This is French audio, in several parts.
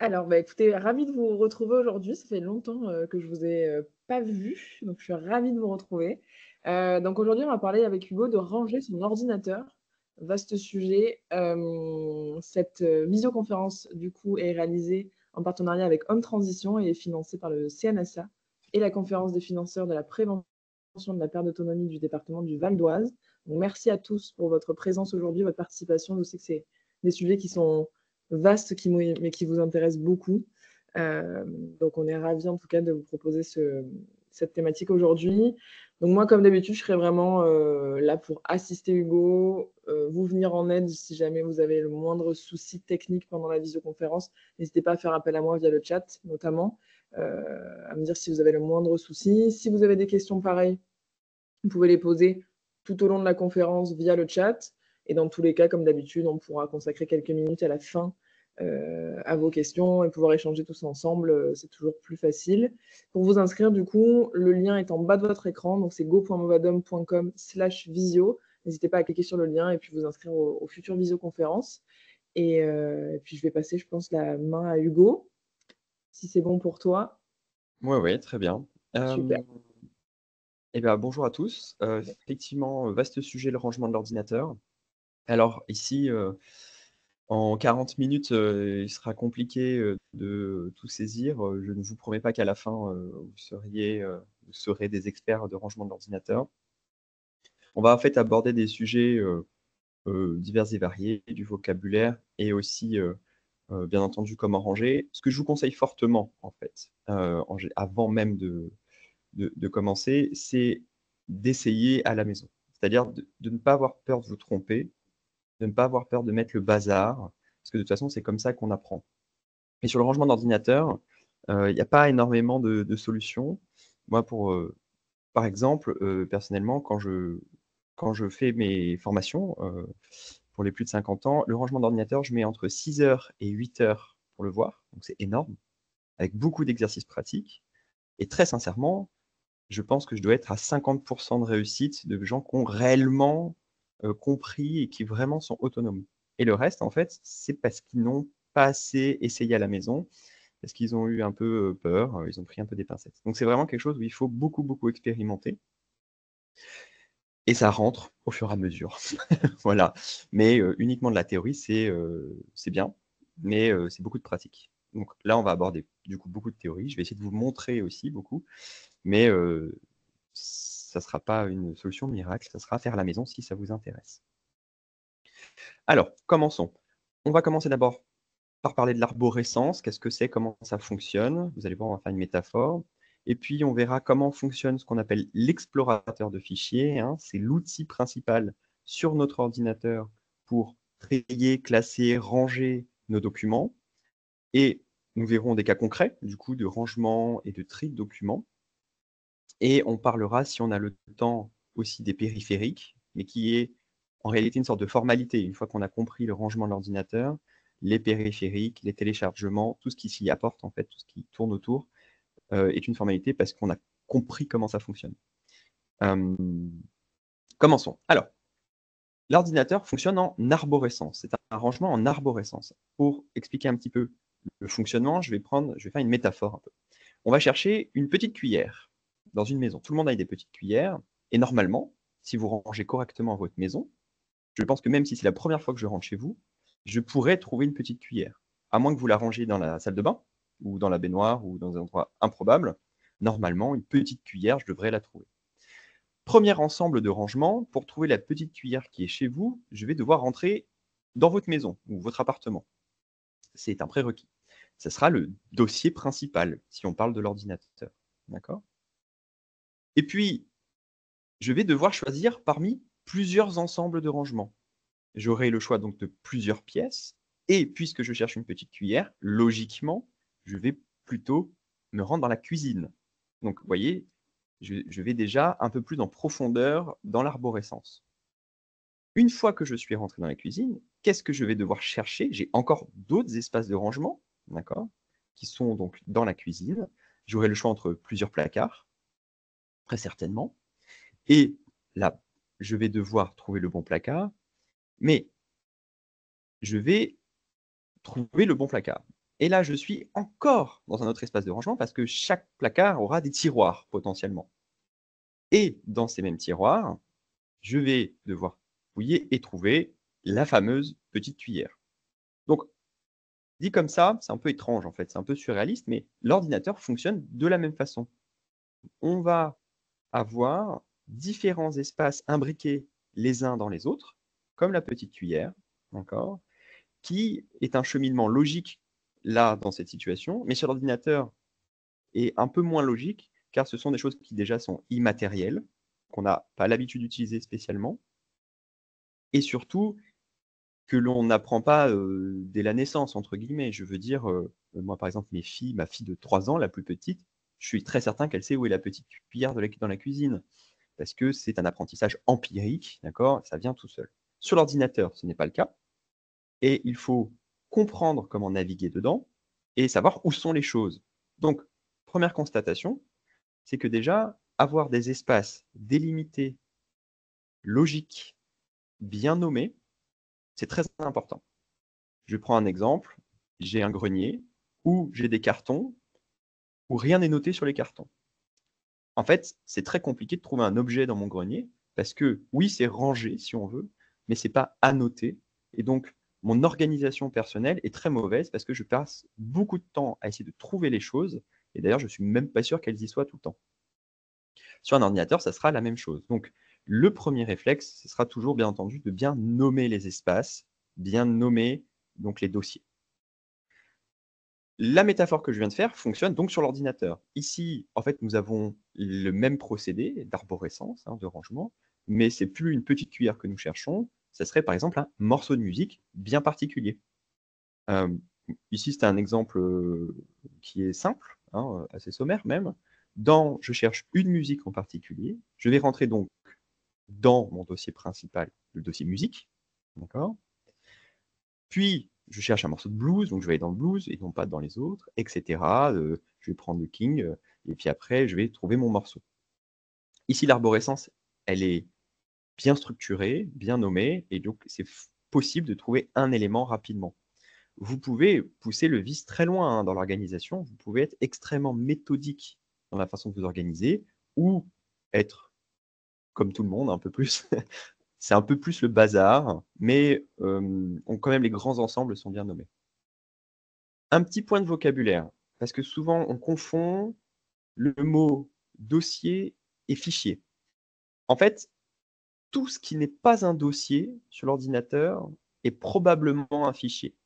Alors, bah, écoutez, ravie de vous retrouver aujourd'hui. Ça fait longtemps, que je vous ai, pas vu, donc je suis ravie de vous retrouver. Donc aujourd'hui, on va parler avec Hugo de ranger son ordinateur. Vaste sujet. Cette, visioconférence, du coup, est réalisée en partenariat avec Home Transition et est financée par le CNSA et la conférence des financeurs de la prévention de la perte d'autonomie du département du Val d'Oise. Donc merci à tous pour votre présence aujourd'hui, votre participation. Je sais que c'est des sujets qui sont vaste mais qui vous intéresse beaucoup. Donc on est ravis en tout cas de vous proposer cette thématique aujourd'hui. Donc moi, comme d'habitude, je serai vraiment là pour assister Hugo, vous venir en aide si jamais vous avez le moindre souci technique pendant la visioconférence. N'hésitez pas à faire appel à moi via le chat, notamment, à me dire si vous avez le moindre souci. Si vous avez des questions pareilles, vous pouvez les poser tout au long de la conférence via le chat. Et dans tous les cas, comme d'habitude, on pourra consacrer quelques minutes à la fin à vos questions et pouvoir échanger tous ensemble. C'est toujours plus facile. Pour vous inscrire, du coup, le lien est en bas de votre écran. Donc, c'est go.movadom.com/visio. N'hésitez pas à cliquer sur le lien et puis vous inscrire aux futures visioconférences. Et puis, je vais passer, je pense, la main à Hugo, si c'est bon pour toi. Ouais, ouais, très bien. Super. Et ben, bonjour à tous. Effectivement, vaste sujet, le rangement de l'ordinateur. Alors ici, en 40 minutes, il sera compliqué, de tout saisir. Je ne vous promets pas qu'à la fin, vous serez des experts de rangement de l'ordinateur. On va en fait aborder des sujets, divers et variés, du vocabulaire et aussi, bien entendu comment ranger. Ce que je vous conseille fortement en fait, avant même de commencer, c'est d'essayer à la maison. C'est-à-dire de ne pas avoir peur de vous tromper, de ne pas avoir peur de mettre le bazar, parce que de toute façon, c'est comme ça qu'on apprend. Et sur le rangement d'ordinateur, il y a pas énormément de solutions. Moi, par exemple, personnellement, quand je fais mes formations, pour les plus de 50 ans, le rangement d'ordinateur, je mets entre 6 heures et 8 heures pour le voir, donc c'est énorme, avec beaucoup d'exercices pratiques et très sincèrement, je pense que je dois être à 50 de réussite de gens qui ont réellement, compris et qui vraiment sont autonomes. Et le reste, en fait, c'est parce qu'ils n'ont pas assez essayé à la maison, parce qu'ils ont eu un peu, peur, ils ont pris un peu des pincettes. Donc c'est vraiment quelque chose où il faut beaucoup, beaucoup expérimenter et ça rentre au fur et à mesure. Voilà. Mais, uniquement de la théorie, c'est bien, mais, c'est beaucoup de pratique. Donc là, on va aborder, du coup, beaucoup de théorie. Je vais essayer de vous montrer aussi beaucoup, mais, ça sera pas une solution miracle, ça sera à faire à la maison si ça vous intéresse. Alors, commençons. On va commencer d'abord par parler de l'arborescence. Qu'est-ce que c'est? Comment ça fonctionne? Vous allez voir, on va faire une métaphore et puis on verra comment fonctionne ce qu'on appelle l'explorateur de fichiers, hein. C'est l'outil principal sur notre ordinateur pour trier, classer, ranger nos documents et nous verrons des cas concrets, du coup, de rangement et de tri de documents. Et on parlera, si on a le temps, aussi des périphériques, mais qui est en réalité une sorte de formalité. Une fois qu'on a compris le rangement de l'ordinateur, les périphériques, les téléchargements, tout ce qui s'y apporte en fait, tout ce qui tourne autour, est une formalité parce qu'on a compris comment ça fonctionne. Hem, Commençons. Alors, l'ordinateur fonctionne en arborescence. C'est un rangement en arborescence. Pour expliquer un petit peu le fonctionnement, je vais faire une métaphore un peu. On va chercher une petite cuillère dans une maison. Tout le monde a des petites cuillères et normalement, si vous rangez correctement votre maison, je pense que même si c'est la première fois que je rentre chez vous, je pourrais trouver une petite cuillère. À moins que vous la rangiez dans la salle de bain ou dans la baignoire ou dans un endroit improbable, normalement, une petite cuillère, je devrais la trouver. Premier ensemble de rangement, pour trouver la petite cuillère qui est chez vous, je vais devoir rentrer dans votre maison ou votre appartement. C'est un prérequis. Ce sera le dossier principal, si on parle de l'ordinateur. D'accord? Et puis, je vais devoir choisir parmi plusieurs ensembles de rangements. J'aurai le choix donc de plusieurs pièces et puisque je cherche une petite cuillère, logiquement, je vais plutôt me rendre dans la cuisine. Donc vous voyez, je vais déjà un peu plus en profondeur dans l'arborescence. Une fois que je suis rentré dans la cuisine, qu'est-ce que je vais devoir chercher? J'ai encore d'autres espaces de rangement, d'accord, qui sont donc dans la cuisine. J'aurai le choix entre plusieurs placards, très certainement. Et là, je vais devoir trouver le bon placard, mais je vais trouver le bon placard. Et là, je suis encore dans un autre espace de rangement parce que chaque placard aura des tiroirs potentiellement. Et dans ces mêmes tiroirs, je vais devoir fouiller et trouver la fameuse petite cuillère. Donc, dit comme ça, c'est un peu étrange en fait, c'est un peu surréaliste, mais l'ordinateur fonctionne de la même façon. On va avoir différents espaces imbriqués les uns dans les autres, comme la petite cuillère, d'accord, qui est un cheminement logique là dans cette situation, mais sur l'ordinateur est un peu moins logique, car ce sont des choses qui déjà sont immatérielles, qu'on n'a pas l'habitude d'utiliser spécialement, et surtout que l'on n'apprend pas dès la naissance, entre guillemets. Je veux dire, moi par exemple, ma fille de 3 ans, la plus petite, je suis très certain qu'elle sait où est la petite cuillère dans la cuisine, parce que c'est un apprentissage empirique, d'accord? Ça vient tout seul. Sur l'ordinateur, ce n'est pas le cas, et il faut comprendre comment naviguer dedans et savoir où sont les choses. Donc, première constatation, c'est que déjà, avoir des espaces délimités, logiques, bien nommés, c'est très important. Je prends un exemple, j'ai un grenier où j'ai des cartons où rien n'est noté sur les cartons. En fait, c'est très compliqué de trouver un objet dans mon grenier parce que oui, c'est rangé si on veut, mais c'est pas annoté. Et donc, mon organisation personnelle est très mauvaise parce que je passe beaucoup de temps à essayer de trouver les choses. Et d'ailleurs, je suis même pas sûr qu'elles y soient tout le temps. Sur un ordinateur, ça sera la même chose. Donc, le premier réflexe, ce sera toujours, bien entendu, de bien nommer les espaces, bien nommer donc les dossiers. La métaphore que je viens de faire fonctionne donc sur l'ordinateur. Ici, en fait, nous avons le même procédé d'arborescence, de rangement, mais c'est plus une petite cuillère que nous cherchons, ça serait par exemple un morceau de musique bien particulier. Hem, Ici, c'est un exemple, qui est simple, assez sommaire même. Je cherche une musique en particulier, je vais rentrer donc dans mon dossier principal, le dossier musique, d'accord? Puis, je cherche un morceau de blues, donc je vais aller dans le blues et non pas dans les autres, et cetera. Je vais prendre le King, et puis après, je vais trouver mon morceau. Ici, l'arborescence, elle est bien structurée, bien nommée, et donc c'est possible de trouver un élément rapidement. Vous pouvez pousser le vice très loin dans l'organisation, vous pouvez être extrêmement méthodique dans la façon de vous organiser, ou être comme tout le monde un peu plus. C'est un peu plus le bazar, mais quand même les grands ensembles sont bien nommés. Un petit point de vocabulaire, parce que souvent on confond le mot dossier et fichier. En fait, tout ce qui n'est pas un dossier sur l'ordinateur est probablement un fichier.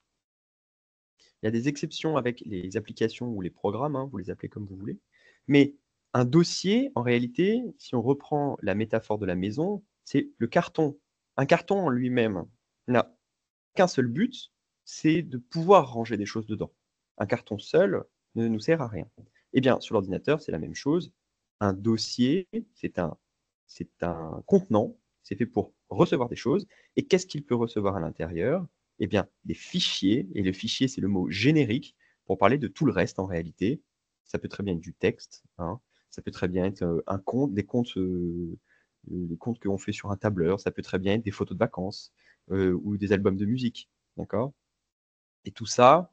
Il y a des exceptions avec les applications ou les programmes, vous les appelez comme vous voulez. Mais un dossier, en réalité, si on reprend la métaphore de la maison, c'est le carton. Un carton en lui-même n'a qu'un seul but, c'est de pouvoir ranger des choses dedans. Un carton seul ne nous sert à rien. Eh bien, sur l'ordinateur, c'est la même chose. Un dossier, c'est un contenant, c'est fait pour recevoir des choses. Et qu'est-ce qu'il peut recevoir à l'intérieur? Eh bien, des fichiers, et le fichier, c'est le mot générique pour parler de tout le reste en réalité. Ça peut très bien être du texte, ça peut très bien être un compte, les comptes qu'on fait sur un tableur, ça peut très bien être des photos de vacances ou des albums de musique, d'accord? Et tout ça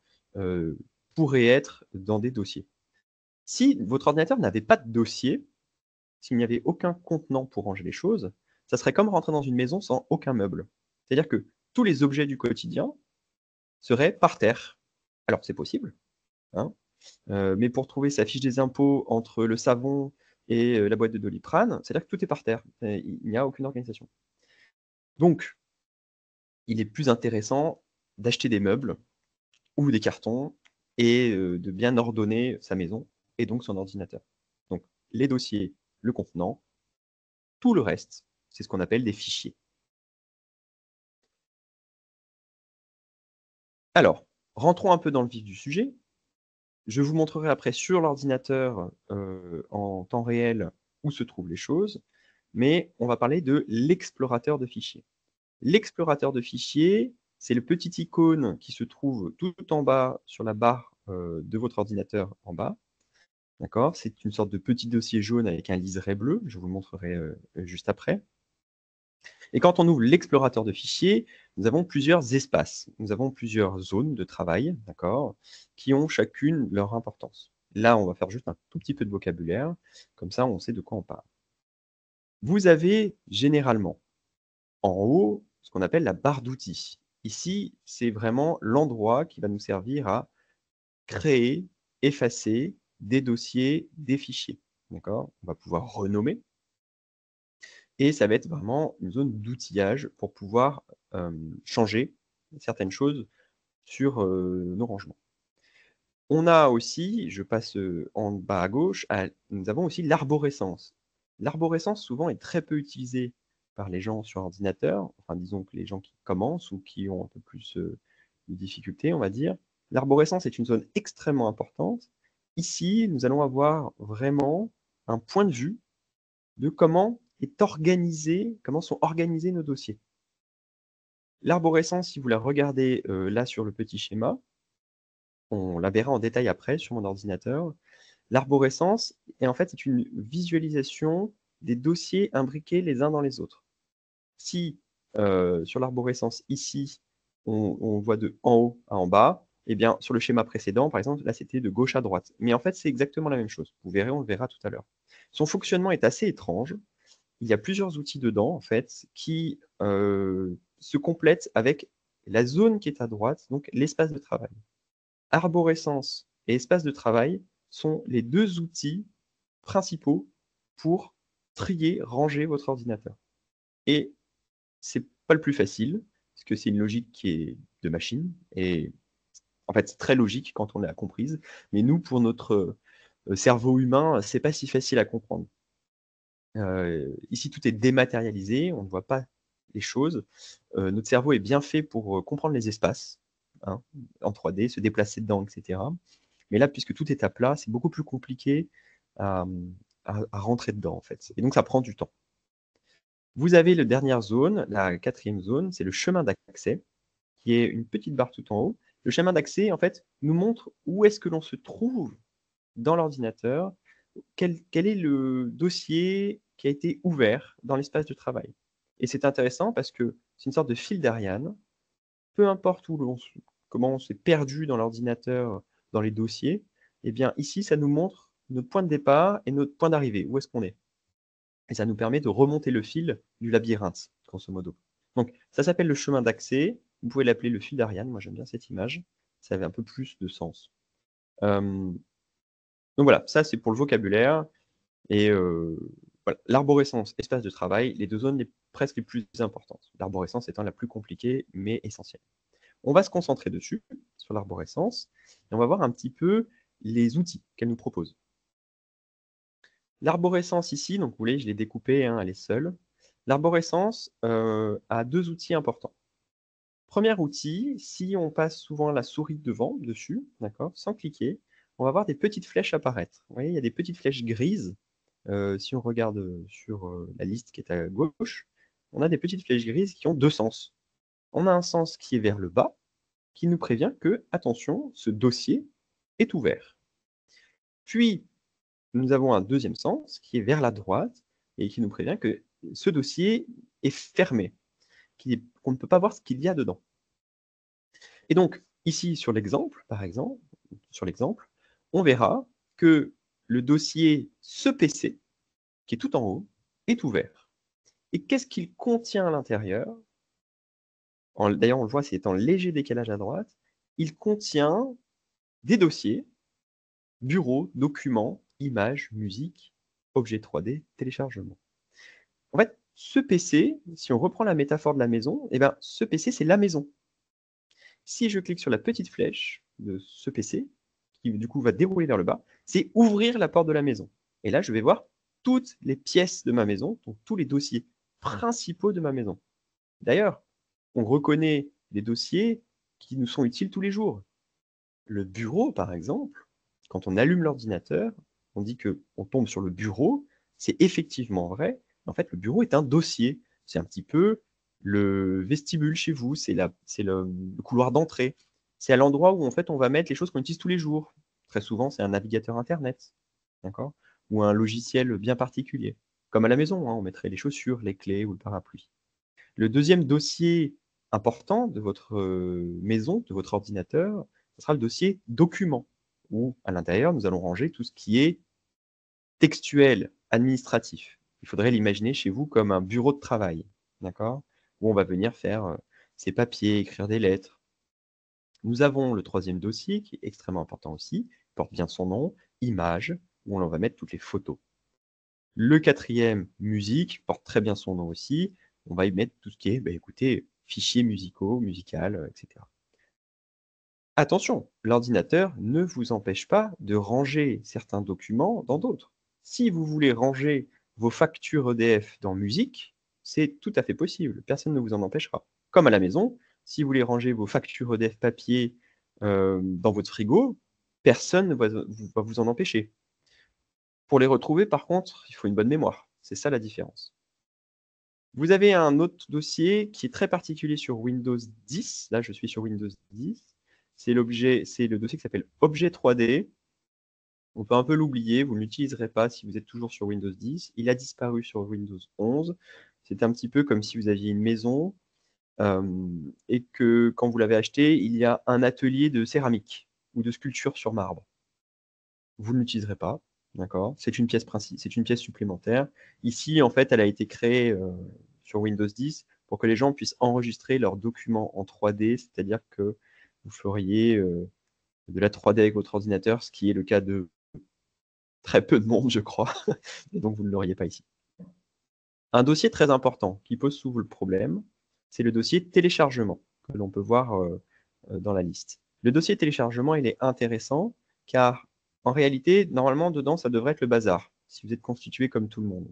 pourrait être dans des dossiers. Si votre ordinateur n'avait pas de dossier, s'il n'y avait aucun contenant pour ranger les choses, ça serait comme rentrer dans une maison sans aucun meuble. C'est-à-dire que tous les objets du quotidien seraient par terre. Alors c'est possible, hein, mais pour trouver sa fiche des impôts entre le savon et la boîte de Doliprane, c'est-à-dire que tout est par terre. Il n'y a aucune organisation. Donc, il est plus intéressant d'acheter des meubles ou des cartons et de bien ordonner sa maison et donc son ordinateur. Donc les dossiers, le contenant, tout le reste, c'est ce qu'on appelle des fichiers. Alors, rentrons un peu dans le vif du sujet. Je vous montrerai après sur l'ordinateur, en temps réel où se trouvent les choses, mais on va parler de l'explorateur de fichiers. L'explorateur de fichiers, c'est le petit icône qui se trouve tout en bas sur la barre, de votre ordinateur en bas. D'accord? C'est une sorte de petit dossier jaune avec un liseré bleu, je vous le montrerai, juste après. Et quand on ouvre l'explorateur de fichiers, nous avons plusieurs espaces. Nous avons plusieurs zones de travail, d'accord, qui ont chacune leur importance. Là, on va faire juste un tout petit peu de vocabulaire, comme ça on sait de quoi on parle. Vous avez généralement en haut ce qu'on appelle la barre d'outils. Ici, c'est vraiment l'endroit qui va nous servir à créer, effacer des dossiers, des fichiers. D'accord? On va pouvoir renommer. Et ça va être vraiment une zone d'outillage pour pouvoir changer certaines choses sur nos rangements. On a aussi, je passe en bas à gauche, nous avons aussi l'arborescence. L'arborescence, souvent, est très peu utilisée par les gens sur ordinateur, enfin, disons que les gens qui commencent ou qui ont un peu plus de difficultés, on va dire. L'arborescence est une zone extrêmement importante. Ici, nous allons avoir vraiment un point de vue de comment sont organisés nos dossiers. L'arborescence, si vous la regardez là sur le petit schéma, on la verra en détail après sur mon ordinateur. L'arborescence, en fait, c'est une visualisation des dossiers imbriqués les uns dans les autres. Si sur l'arborescence ici, on voit de en haut à en bas, eh bien sur le schéma précédent, par exemple, là c'était de gauche à droite. Mais en fait, c'est exactement la même chose. Vous verrez, on le verra tout à l'heure. Son fonctionnement est assez étrange. Il y a plusieurs outils dedans, en fait, qui se complètent avec la zone qui est à droite, donc l'espace de travail. Arborescence et espace de travail sont les deux outils principaux pour trier, ranger votre ordinateur. Et c'est pas le plus facile, parce que c'est une logique qui est de machine, et en fait, c'est très logique quand on l'a comprise, mais nous, pour notre cerveau humain, c'est pas si facile à comprendre. Ici, tout est dématérialisé, on ne voit pas les choses. Notre cerveau est bien fait pour comprendre les espaces, hein, en 3D, se déplacer dedans, etc. Mais là, puisque tout est à plat, c'est beaucoup plus compliqué à, à rentrer dedans, en fait. Et donc, ça prend du temps. Vous avez la dernière zone, la quatrième zone, c'est le chemin d'accès, qui est une petite barre tout en haut. Le chemin d'accès, en fait, nous montre où est-ce que l'on se trouve dans l'ordinateur, quel est le dossier qui a été ouvert dans l'espace de travail. Et c'est intéressant parce que c'est une sorte de fil d'Ariane. Peu importe comment on s'est perdu dans l'ordinateur, dans les dossiers, eh bien ici, ça nous montre notre point de départ et notre point d'arrivée, où est-ce qu'on est. Et ça nous permet de remonter le fil du labyrinthe, grosso modo. Donc ça s'appelle le chemin d'accès. Vous pouvez l'appeler le fil d'Ariane. Moi, j'aime bien cette image. Ça avait un peu plus de sens. Donc voilà, ça c'est pour le vocabulaire. Et voilà, l'arborescence, espace de travail, les deux zones presque les plus importantes. L'arborescence étant la plus compliquée, mais essentielle. On va se concentrer dessus, sur l'arborescence, et on va voir un petit peu les outils qu'elle nous propose. L'arborescence ici, donc vous voyez, je l'ai découpée, hein, elle est seule. L'arborescence a deux outils importants. Premier outil, si on passe souvent la souris devant, dessus, d'accord, sans cliquer, on va voir des petites flèches apparaître. Vous voyez, il y a des petites flèches grises. Si on regarde sur la liste qui est à gauche, on a des petites flèches grises qui ont deux sens. On a un sens qui est vers le bas, qui nous prévient que, attention, ce dossier est ouvert. Puis, nous avons un deuxième sens qui est vers la droite et qui nous prévient que ce dossier est fermé, qu'on ne peut pas voir ce qu'il y a dedans. Et donc, ici, sur l'exemple, par exemple, on verra que le dossier ce PC, qui est tout en haut, est ouvert. Et qu'est-ce qu'il contient à l'intérieur? D'ailleurs, on le voit, c'est en léger décalage à droite. Il contient des dossiers, bureaux, documents, images, musique, objets 3D, téléchargement. En fait, ce PC, si on reprend la métaphore de la maison, eh ben, ce PC, c'est la maison. Si je clique sur la petite flèche de ce PC, qui du coup va dérouler vers le bas, c'est ouvrir la porte de la maison. Et là, je vais voir toutes les pièces de ma maison, donc tous les dossiers principaux de ma maison. D'ailleurs, on reconnaît des dossiers qui nous sont utiles tous les jours. Le bureau, par exemple, quand on allume l'ordinateur, on dit qu'on tombe sur le bureau, c'est effectivement vrai. En fait, le bureau est un dossier. C'est un petit peu le vestibule chez vous, c'est le couloir d'entrée. C'est à l'endroit où en fait on va mettre les choses qu'on utilise tous les jours. Très souvent, c'est un navigateur Internet, d'accord? Ou un logiciel bien particulier. Comme à la maison, hein, on mettrait les chaussures, les clés ou le parapluie. Le deuxième dossier important de votre maison, de votre ordinateur, ce sera le dossier documents, où à l'intérieur, nous allons ranger tout ce qui est textuel, administratif. Il faudrait l'imaginer chez vous comme un bureau de travail, d'accord? Où on va venir faire ses papiers, écrire des lettres. Nous avons le troisième dossier qui est extrêmement important aussi, porte bien son nom, images, où on va mettre toutes les photos. Le quatrième, musique, porte très bien son nom aussi. On va y mettre tout ce qui est, écoutez, fichiers musicaux, musical, etc. Attention, l'ordinateur ne vous empêche pas de ranger certains documents dans d'autres. Si vous voulez ranger vos factures EDF dans musique, c'est tout à fait possible, personne ne vous en empêchera. Comme à la maison, si vous voulez ranger vos factures EDF papier dans votre frigo, personne ne va vous en empêcher. Pour les retrouver, par contre, il faut une bonne mémoire. C'est ça la différence. Vous avez un autre dossier qui est très particulier sur Windows 10. Là, je suis sur Windows 10. C'est le dossier qui s'appelle Objet 3D. On peut un peu l'oublier, vous ne l'utiliserez pas si vous êtes toujours sur Windows 10. Il a disparu sur Windows 11. C'est un petit peu comme si vous aviez une maison et que quand vous l'avez acheté, il y a un atelier de céramique ou de sculpture sur marbre. Vous ne l'utiliserez pas, d'accord? C'est une pièce supplémentaire. Ici, en fait, elle a été créée sur Windows 10 pour que les gens puissent enregistrer leurs documents en 3D, c'est-à-dire que vous feriez de la 3D avec votre ordinateur, ce qui est le cas de très peu de monde, je crois, et donc vous ne l'auriez pas ici. Un dossier très important qui pose souvent le problème, c'est le dossier téléchargement, que l'on peut voir dans la liste. Le dossier téléchargement, il est intéressant, car en réalité, normalement, dedans, ça devrait être le bazar, si vous êtes constitué comme tout le monde.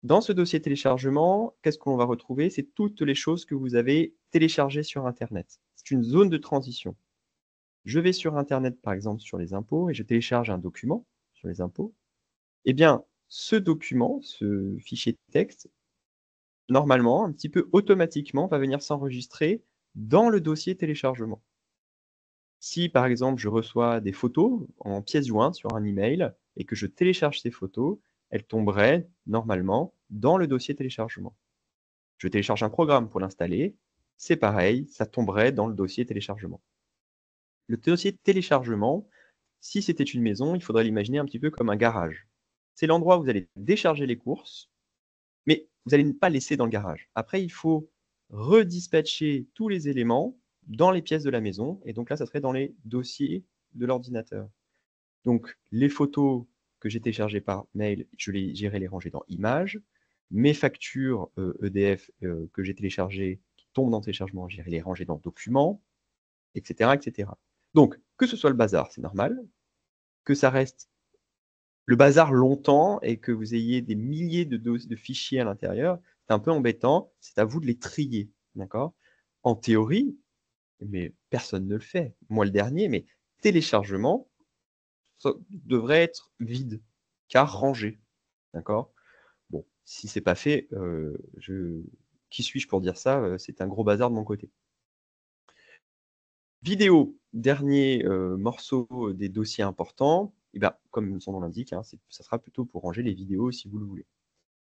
Dans ce dossier téléchargement, qu'est-ce qu'on va retrouver? C'est toutes les choses que vous avez téléchargées sur Internet. C'est une zone de transition. Je vais sur Internet, par exemple, sur les impôts, et je télécharge un document sur les impôts. Eh bien, ce document, ce fichier de texte, normalement, un petit peu automatiquement, va venir s'enregistrer dans le dossier téléchargement. Si, par exemple, je reçois des photos en pièce jointe sur un email et que je télécharge ces photos, elles tomberaient normalement dans le dossier téléchargement. Je télécharge un programme pour l'installer, c'est pareil, ça tomberait dans le dossier téléchargement. Le dossier téléchargement, si c'était une maison, il faudrait l'imaginer un petit peu comme un garage. C'est l'endroit où vous allez décharger les courses, mais vous n'allez pas laisser dans le garage. Après, il faut redispatcher tous les éléments dans les pièces de la maison, et donc là, ça serait dans les dossiers de l'ordinateur. Donc, les photos que j'ai téléchargées par mail, j'irai les ranger dans Images. Mes factures EDF que j'ai téléchargées, qui tombent dans le téléchargement, j'irai les ranger dans Documents, etc., etc. Donc, que ce soit le bazar, c'est normal. Que ça reste le bazar longtemps et que vous ayez des milliers de fichiers à l'intérieur, c'est un peu embêtant. C'est à vous de les trier, d'accord? En théorie, mais personne ne le fait. Moi, le dernier, mais téléchargement, ça devrait être vide, car rangé, d'accord? Bon, si c'est pas fait, qui suis-je pour dire ça? C'est un gros bazar de mon côté. Vidéo, dernier morceau des dossiers importants, et ben, comme son nom l'indique, hein, ça sera plutôt pour ranger les vidéos si vous le voulez.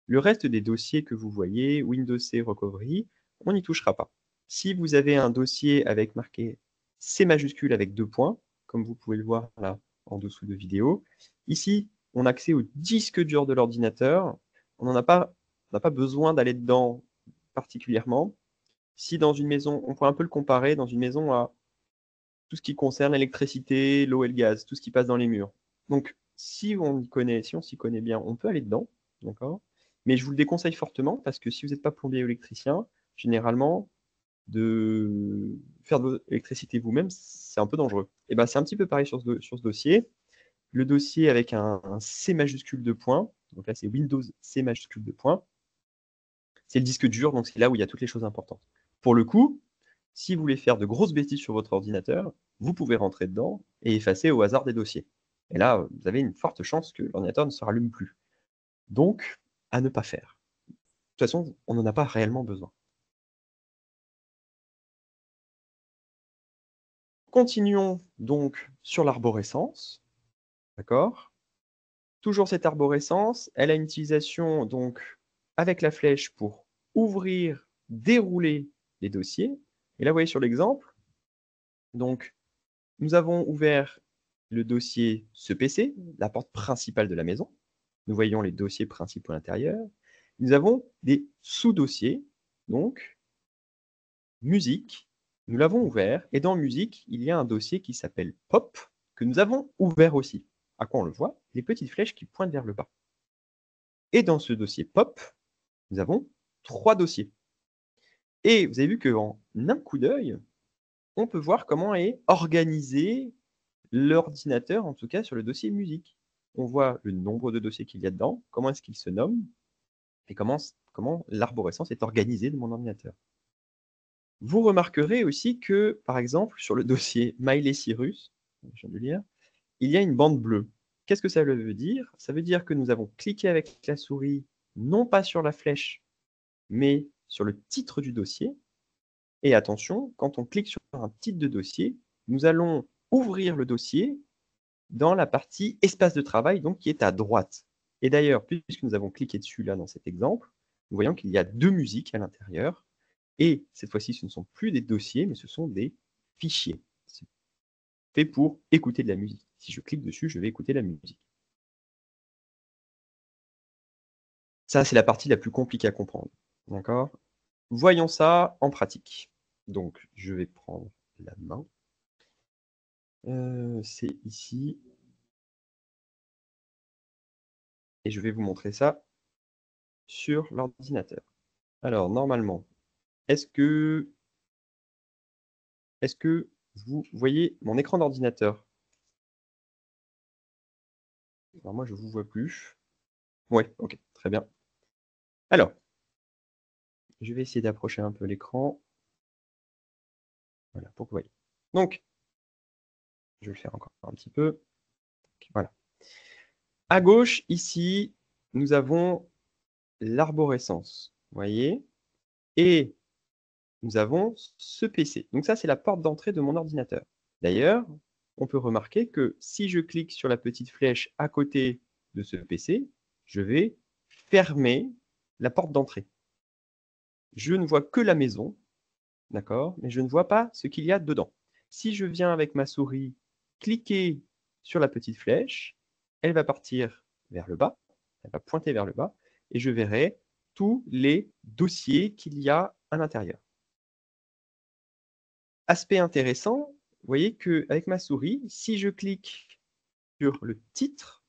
Le reste des dossiers que vous voyez, Windows C Recovery, on n'y touchera pas. Si vous avez un dossier avec marqué C majuscule avec 2 points, comme vous pouvez le voir là en dessous de vidéo, ici, on a accès au disque dur de l'ordinateur. On n'a pas besoin d'aller dedans particulièrement. Si dans une maison, on pourrait un peu le comparer, dans une maison à tout ce qui concerne l'électricité, l'eau et le gaz, tout ce qui passe dans les murs. Donc, si on s'y connaît bien, on peut aller dedans, d'accord? Mais je vous le déconseille fortement parce que si vous n'êtes pas plombier ou électricien, généralement, de faire de l'électricité vous-même, c'est un peu dangereux. Et ben, c'est un petit peu pareil sur ce dossier. Le dossier avec un C majuscule de points, donc là c'est Windows C majuscule de points, c'est le disque dur, donc c'est là où il y a toutes les choses importantes. Pour le coup, si vous voulez faire de grosses bêtises sur votre ordinateur, vous pouvez rentrer dedans et effacer au hasard des dossiers. Et là, vous avez une forte chance que l'ordinateur ne se rallume plus. Donc, à ne pas faire. De toute façon, on n'en a pas réellement besoin. Continuons donc sur l'arborescence. D'accord? Toujours cette arborescence, elle a une utilisation donc avec la flèche pour ouvrir, dérouler les dossiers. Et là, vous voyez sur l'exemple, donc nous avons ouvert le dossier ce PC, la porte principale de la maison. Nous voyons les dossiers principaux à l'intérieur. Nous avons des sous-dossiers, donc musique, nous l'avons ouvert, et dans musique, il y a un dossier qui s'appelle Pop, que nous avons ouvert aussi. À quoi on le voit? Les petites flèches qui pointent vers le bas. Et dans ce dossier Pop, nous avons 3 dossiers. Et vous avez vu qu'en un coup d'œil, on peut voir comment est organisé l'ordinateur, en tout cas sur le dossier musique. On voit le nombre de dossiers qu'il y a dedans, comment est-ce qu'il se nomme, et comment l'arborescence est organisée de mon ordinateur. Vous remarquerez aussi que, par exemple, sur le dossier Miley Cyrus, je viens de lire, il y a une bande bleue. Qu'est-ce que ça veut dire? Ça veut dire que nous avons cliqué avec la souris, non pas sur la flèche, mais sur le titre du dossier. Et attention, quand on clique sur un titre de dossier, nous allons ouvrir le dossier dans la partie espace de travail, donc qui est à droite. Et d'ailleurs, puisque nous avons cliqué dessus là dans cet exemple, nous voyons qu'il y a 2 musiques à l'intérieur. Et cette fois-ci, ce ne sont plus des dossiers, mais ce sont des fichiers. C'est fait pour écouter de la musique. Si je clique dessus, je vais écouter la musique. Ça, c'est la partie la plus compliquée à comprendre. D'accord? Voyons ça en pratique. Donc, je vais prendre la main. C'est ici. Et je vais vous montrer ça sur l'ordinateur. Alors, normalement, est-ce que vous voyez mon écran d'ordinateur? Alors, moi, je ne vous vois plus. Oui, ok, très bien. Alors, je vais essayer d'approcher un peu l'écran. Voilà, pour que vous voyez. Donc, je vais le faire encore un petit peu. Voilà. À gauche, ici, nous avons l'arborescence. Vous voyez? Et nous avons ce PC. Donc ça, c'est la porte d'entrée de mon ordinateur. D'ailleurs, on peut remarquer que si je clique sur la petite flèche à côté de ce PC, je vais fermer la porte d'entrée. Je ne vois que la maison, d'accord? Mais je ne vois pas ce qu'il y a dedans. Si je viens avec ma souris cliquer sur la petite flèche, elle va partir vers le bas, elle va pointer vers le bas, et je verrai tous les dossiers qu'il y a à l'intérieur. Aspect intéressant, vous voyez qu'avec ma souris, si je clique sur le titre,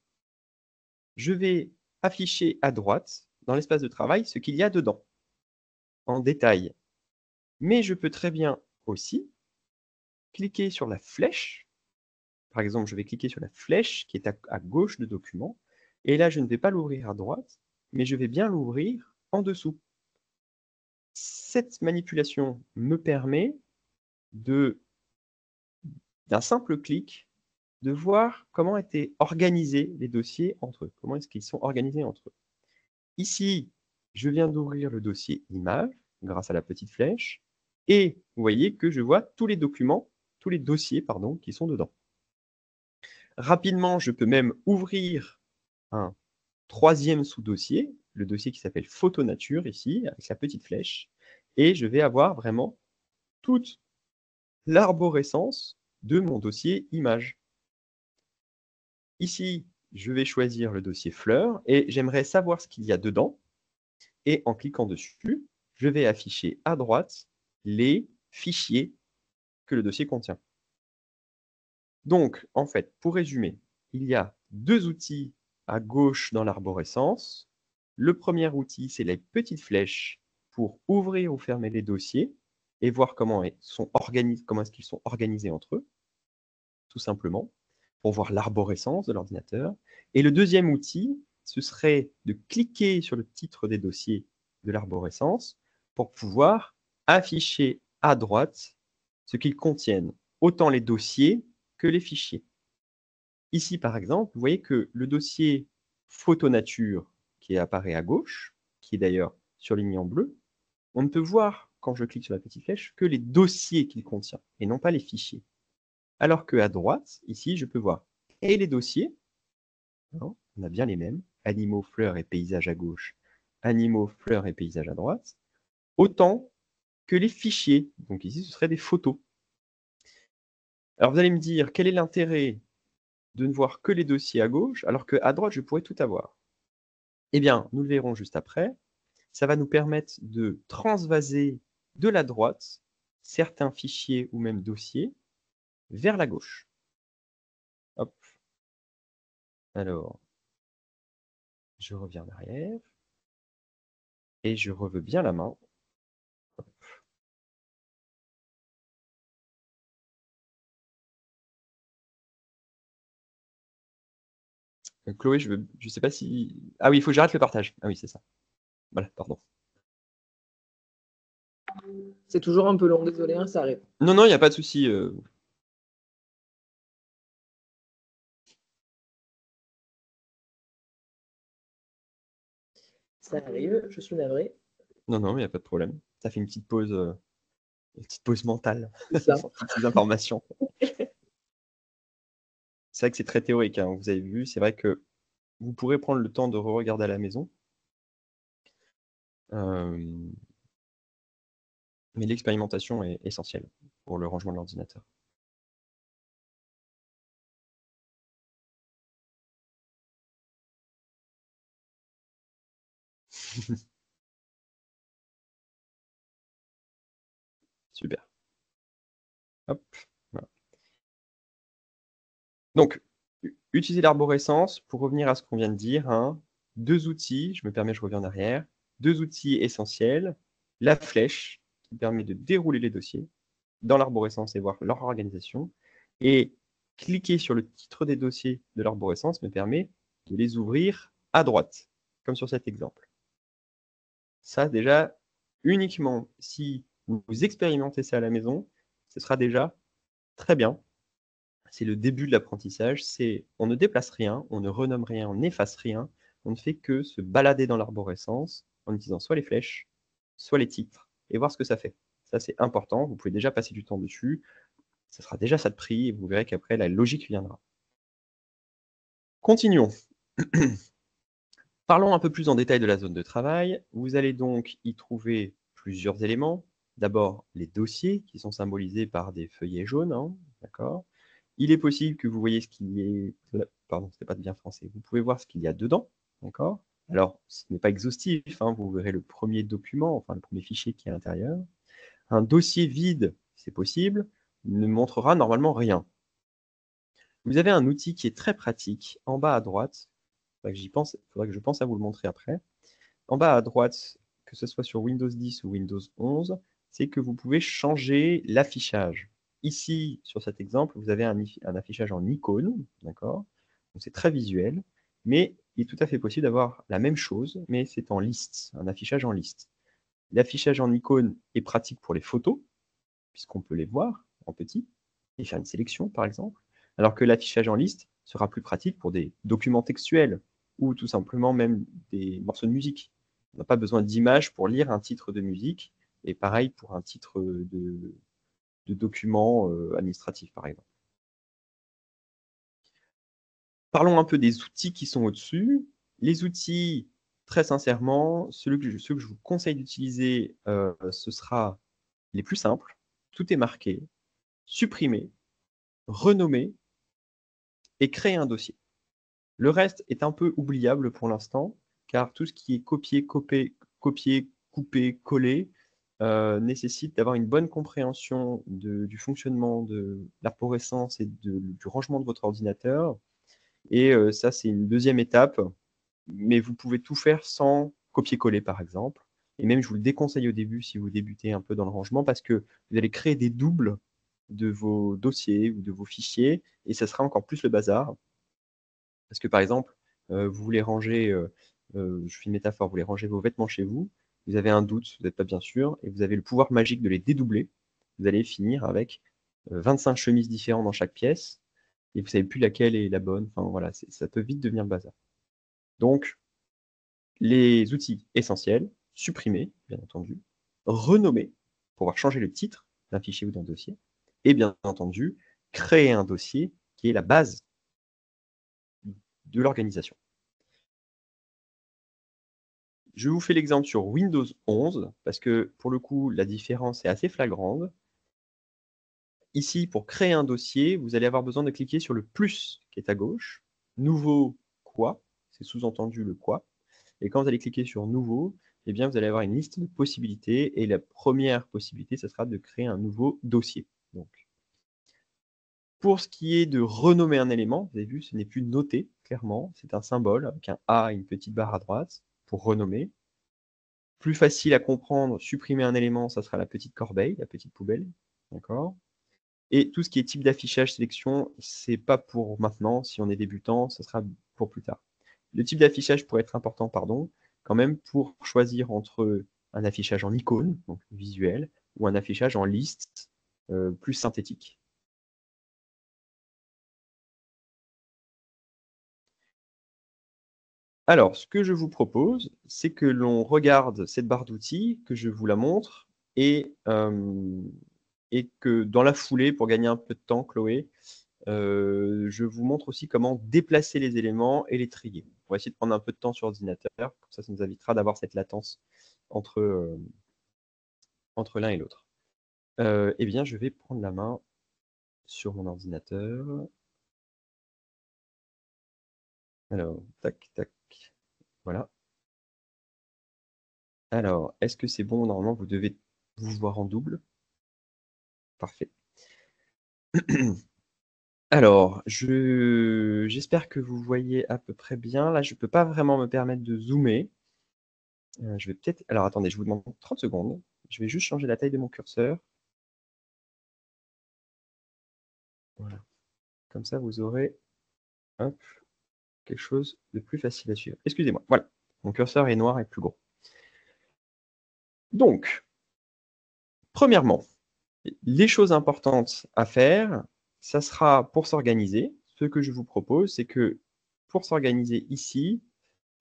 je vais afficher à droite, dans l'espace de travail, ce qu'il y a dedans, en détail. Mais je peux très bien aussi cliquer sur la flèche. Par exemple, je vais cliquer sur la flèche qui est à gauche de document, et là, je ne vais pas l'ouvrir à droite, mais je vais bien l'ouvrir en dessous. Cette manipulation me permet d'un simple clic, de voir comment étaient organisés les dossiers entre eux, comment est-ce qu'ils sont organisés entre eux. Ici, je viens d'ouvrir le dossier image grâce à la petite flèche, et vous voyez que je vois tous les documents, tous les dossiers, pardon, qui sont dedans. Rapidement, je peux même ouvrir un troisième sous-dossier, le dossier qui s'appelle photo nature ici, avec la petite flèche, et je vais avoir vraiment toute l'arborescence de mon dossier image. Ici, je vais choisir le dossier fleurs et j'aimerais savoir ce qu'il y a dedans. Et en cliquant dessus, je vais afficher à droite les fichiers que le dossier contient. Donc, en fait, pour résumer, il y a 2 outils à gauche dans l'arborescence. Le premier outil, c'est les petites flèches pour ouvrir ou fermer les dossiers et voir comment est-ce qu'ils sont organisés entre eux, tout simplement, pour voir l'arborescence de l'ordinateur. Et le deuxième outil, ce serait de cliquer sur le titre des dossiers de l'arborescence pour pouvoir afficher à droite ce qu'ils contiennent, autant les dossiers que les fichiers. Ici, par exemple, vous voyez que le dossier photo nature qui apparaît à gauche, qui est d'ailleurs surligné en bleu, on ne peut voir, quand je clique sur la petite flèche, que les dossiers qu'il contient, et non pas les fichiers. Alors qu'à droite, ici, je peux voir et les dossiers, hein, on a bien les mêmes, animaux, fleurs et paysages à gauche, animaux, fleurs et paysages à droite, autant que les fichiers. Donc ici, ce seraient des photos. Alors vous allez me dire, quel est l'intérêt de ne voir que les dossiers à gauche, alors qu'à droite, je pourrais tout avoir? Eh bien, nous le verrons juste après. Ça va nous permettre de transvaser de la droite certains fichiers ou même dossiers vers la gauche. Hop. Alors, je reviens en arrière et je reveux bien la main. Chloé, je sais pas si... Ah oui, il faut que j'arrête le partage. Ah oui, c'est ça. Voilà, pardon. C'est toujours un peu long, désolé, hein, ça arrive. Non, non, il n'y a pas de souci. Ça arrive, je suis navrée. Non, non, il n'y a pas de problème. Ça fait une petite pause mentale C'est ça. pour toutes ces informations. C'est vrai que c'est très théorique, hein, vous avez vu. C'est vrai que vous pourrez prendre le temps de re-regarder à la maison. Mais l'expérimentation est essentielle pour le rangement de l'ordinateur. Super. Hop, voilà. Donc, utiliser l'arborescence, pour revenir à ce qu'on vient de dire, hein, 2 outils, je me permets, je reviens en arrière, 2 outils essentiels, la flèche, qui permet de dérouler les dossiers dans l'arborescence et voir leur organisation, et cliquer sur le titre des dossiers de l'arborescence me permet de les ouvrir à droite, comme sur cet exemple. Ça, déjà, uniquement si vous expérimentez ça à la maison, ce sera déjà très bien. C'est le début de l'apprentissage, c'est on ne déplace rien, on ne renomme rien, on n'efface rien, on ne fait que se balader dans l'arborescence en utilisant soit les flèches, soit les titres, et voir ce que ça fait. Ça, c'est important, vous pouvez déjà passer du temps dessus, ça sera déjà ça de prix, et vous verrez qu'après, la logique viendra. Continuons. Parlons un peu plus en détail de la zone de travail. Vous allez donc y trouver plusieurs éléments. D'abord, les dossiers qui sont symbolisés par des feuillets jaunes, hein, d'accord. Il est possible que vous voyez ce qu'il y ait... Pardon, c'était pas bien français. Vous pouvez voir ce qu'il y a dedans, d'accord. Alors, ce n'est pas exhaustif, hein, vous verrez le premier document, enfin le premier fichier qui est à l'intérieur. Un dossier vide, c'est possible, ne montrera normalement rien. Vous avez un outil qui est très pratique, en bas à droite. Il faudrait que je pense à vous le montrer après. En bas à droite, que ce soit sur Windows 10 ou Windows 11, c'est que vous pouvez changer l'affichage. Ici, sur cet exemple, vous avez un affichage en icône, d'accord? Donc c'est très visuel, mais il est tout à fait possible d'avoir la même chose, mais c'est en liste, un affichage en liste. L'affichage en icône est pratique pour les photos, puisqu'on peut les voir en petit, et faire une sélection, par exemple, alors que l'affichage en liste sera plus pratique pour des documents textuels, ou tout simplement même des morceaux de musique. On n'a pas besoin d'images pour lire un titre de musique, et pareil pour un titre de document administratif, par exemple. Parlons un peu des outils qui sont au-dessus. Les outils, très sincèrement, ceux que je vous conseille d'utiliser, ce sera les plus simples. Tout est marqué, supprimer, renommer et créer un dossier. Le reste est un peu oubliable pour l'instant, car tout ce qui est copier, couper, coller, nécessite d'avoir une bonne compréhension du fonctionnement de l'arborescence et du rangement de votre ordinateur. Et ça, c'est une deuxième étape, mais vous pouvez tout faire sans copier-coller, par exemple. Et même, je vous le déconseille au début si vous débutez un peu dans le rangement, parce que vous allez créer des doubles de vos dossiers ou de vos fichiers, et ça sera encore plus le bazar. Parce que par exemple, vous voulez ranger, je fais une métaphore, vous voulez ranger vos vêtements chez vous, vous avez un doute, vous n'êtes pas bien sûr, et vous avez le pouvoir magique de les dédoubler. Vous allez finir avec 25 chemises différentes dans chaque pièce, et vous ne savez plus laquelle est la bonne. Enfin voilà, ça peut vite devenir le bazar. Donc, les outils essentiels, supprimer, bien entendu, renommer, pour pouvoir changer le titre d'un fichier ou d'un dossier, et bien entendu, créer un dossier qui est la base de l'organisation. Je vous fais l'exemple sur Windows 11 parce que pour le coup, la différence est assez flagrante. Ici, pour créer un dossier, vous allez avoir besoin de cliquer sur le plus qui est à gauche. Nouveau quoi, c'est sous-entendu le quoi. Et quand vous allez cliquer sur nouveau, eh bien, vous allez avoir une liste de possibilités. Et la première possibilité, ce sera de créer un nouveau dossier. Donc, pour ce qui est de renommer un élément, vous avez vu, ce n'est plus noté, clairement. C'est un symbole avec un A et une petite barre à droite pour renommer. Plus facile à comprendre, supprimer un élément, ça sera la petite corbeille, la petite poubelle. D'accord ? Et tout ce qui est type d'affichage, sélection, c'est pas pour maintenant. Si on est débutant, ce sera pour plus tard. Le type d'affichage pourrait être important, pardon, quand même, pour choisir entre un affichage en icône, donc visuel, ou un affichage en liste, plus synthétique. Alors, ce que je vous propose, c'est que l'on regarde cette barre d'outils, que je vous la montre, et que dans la foulée, pour gagner un peu de temps, Chloé, je vous montre aussi comment déplacer les éléments et les trier. On va essayer de prendre un peu de temps sur ordinateur, comme ça nous évitera d'avoir cette latence entre l'un et l'autre. Eh bien, je vais prendre la main sur mon ordinateur. Alors, tac, tac, voilà. Alors, est-ce que c'est bon? Normalement, vous devez vous voir en double. Parfait. Alors, j'espère que vous voyez à peu près bien. Là, je ne peux pas vraiment me permettre de zoomer. Je vais peut-être... Alors, attendez, je vous demande 30 secondes. Je vais juste changer la taille de mon curseur. Voilà. Comme ça, vous aurez hop, quelque chose de plus facile à suivre. Excusez-moi. Voilà. Mon curseur est noir et plus gros. Donc, premièrement, les choses importantes à faire, ça sera pour s'organiser. Ce que je vous propose, c'est que pour s'organiser ici,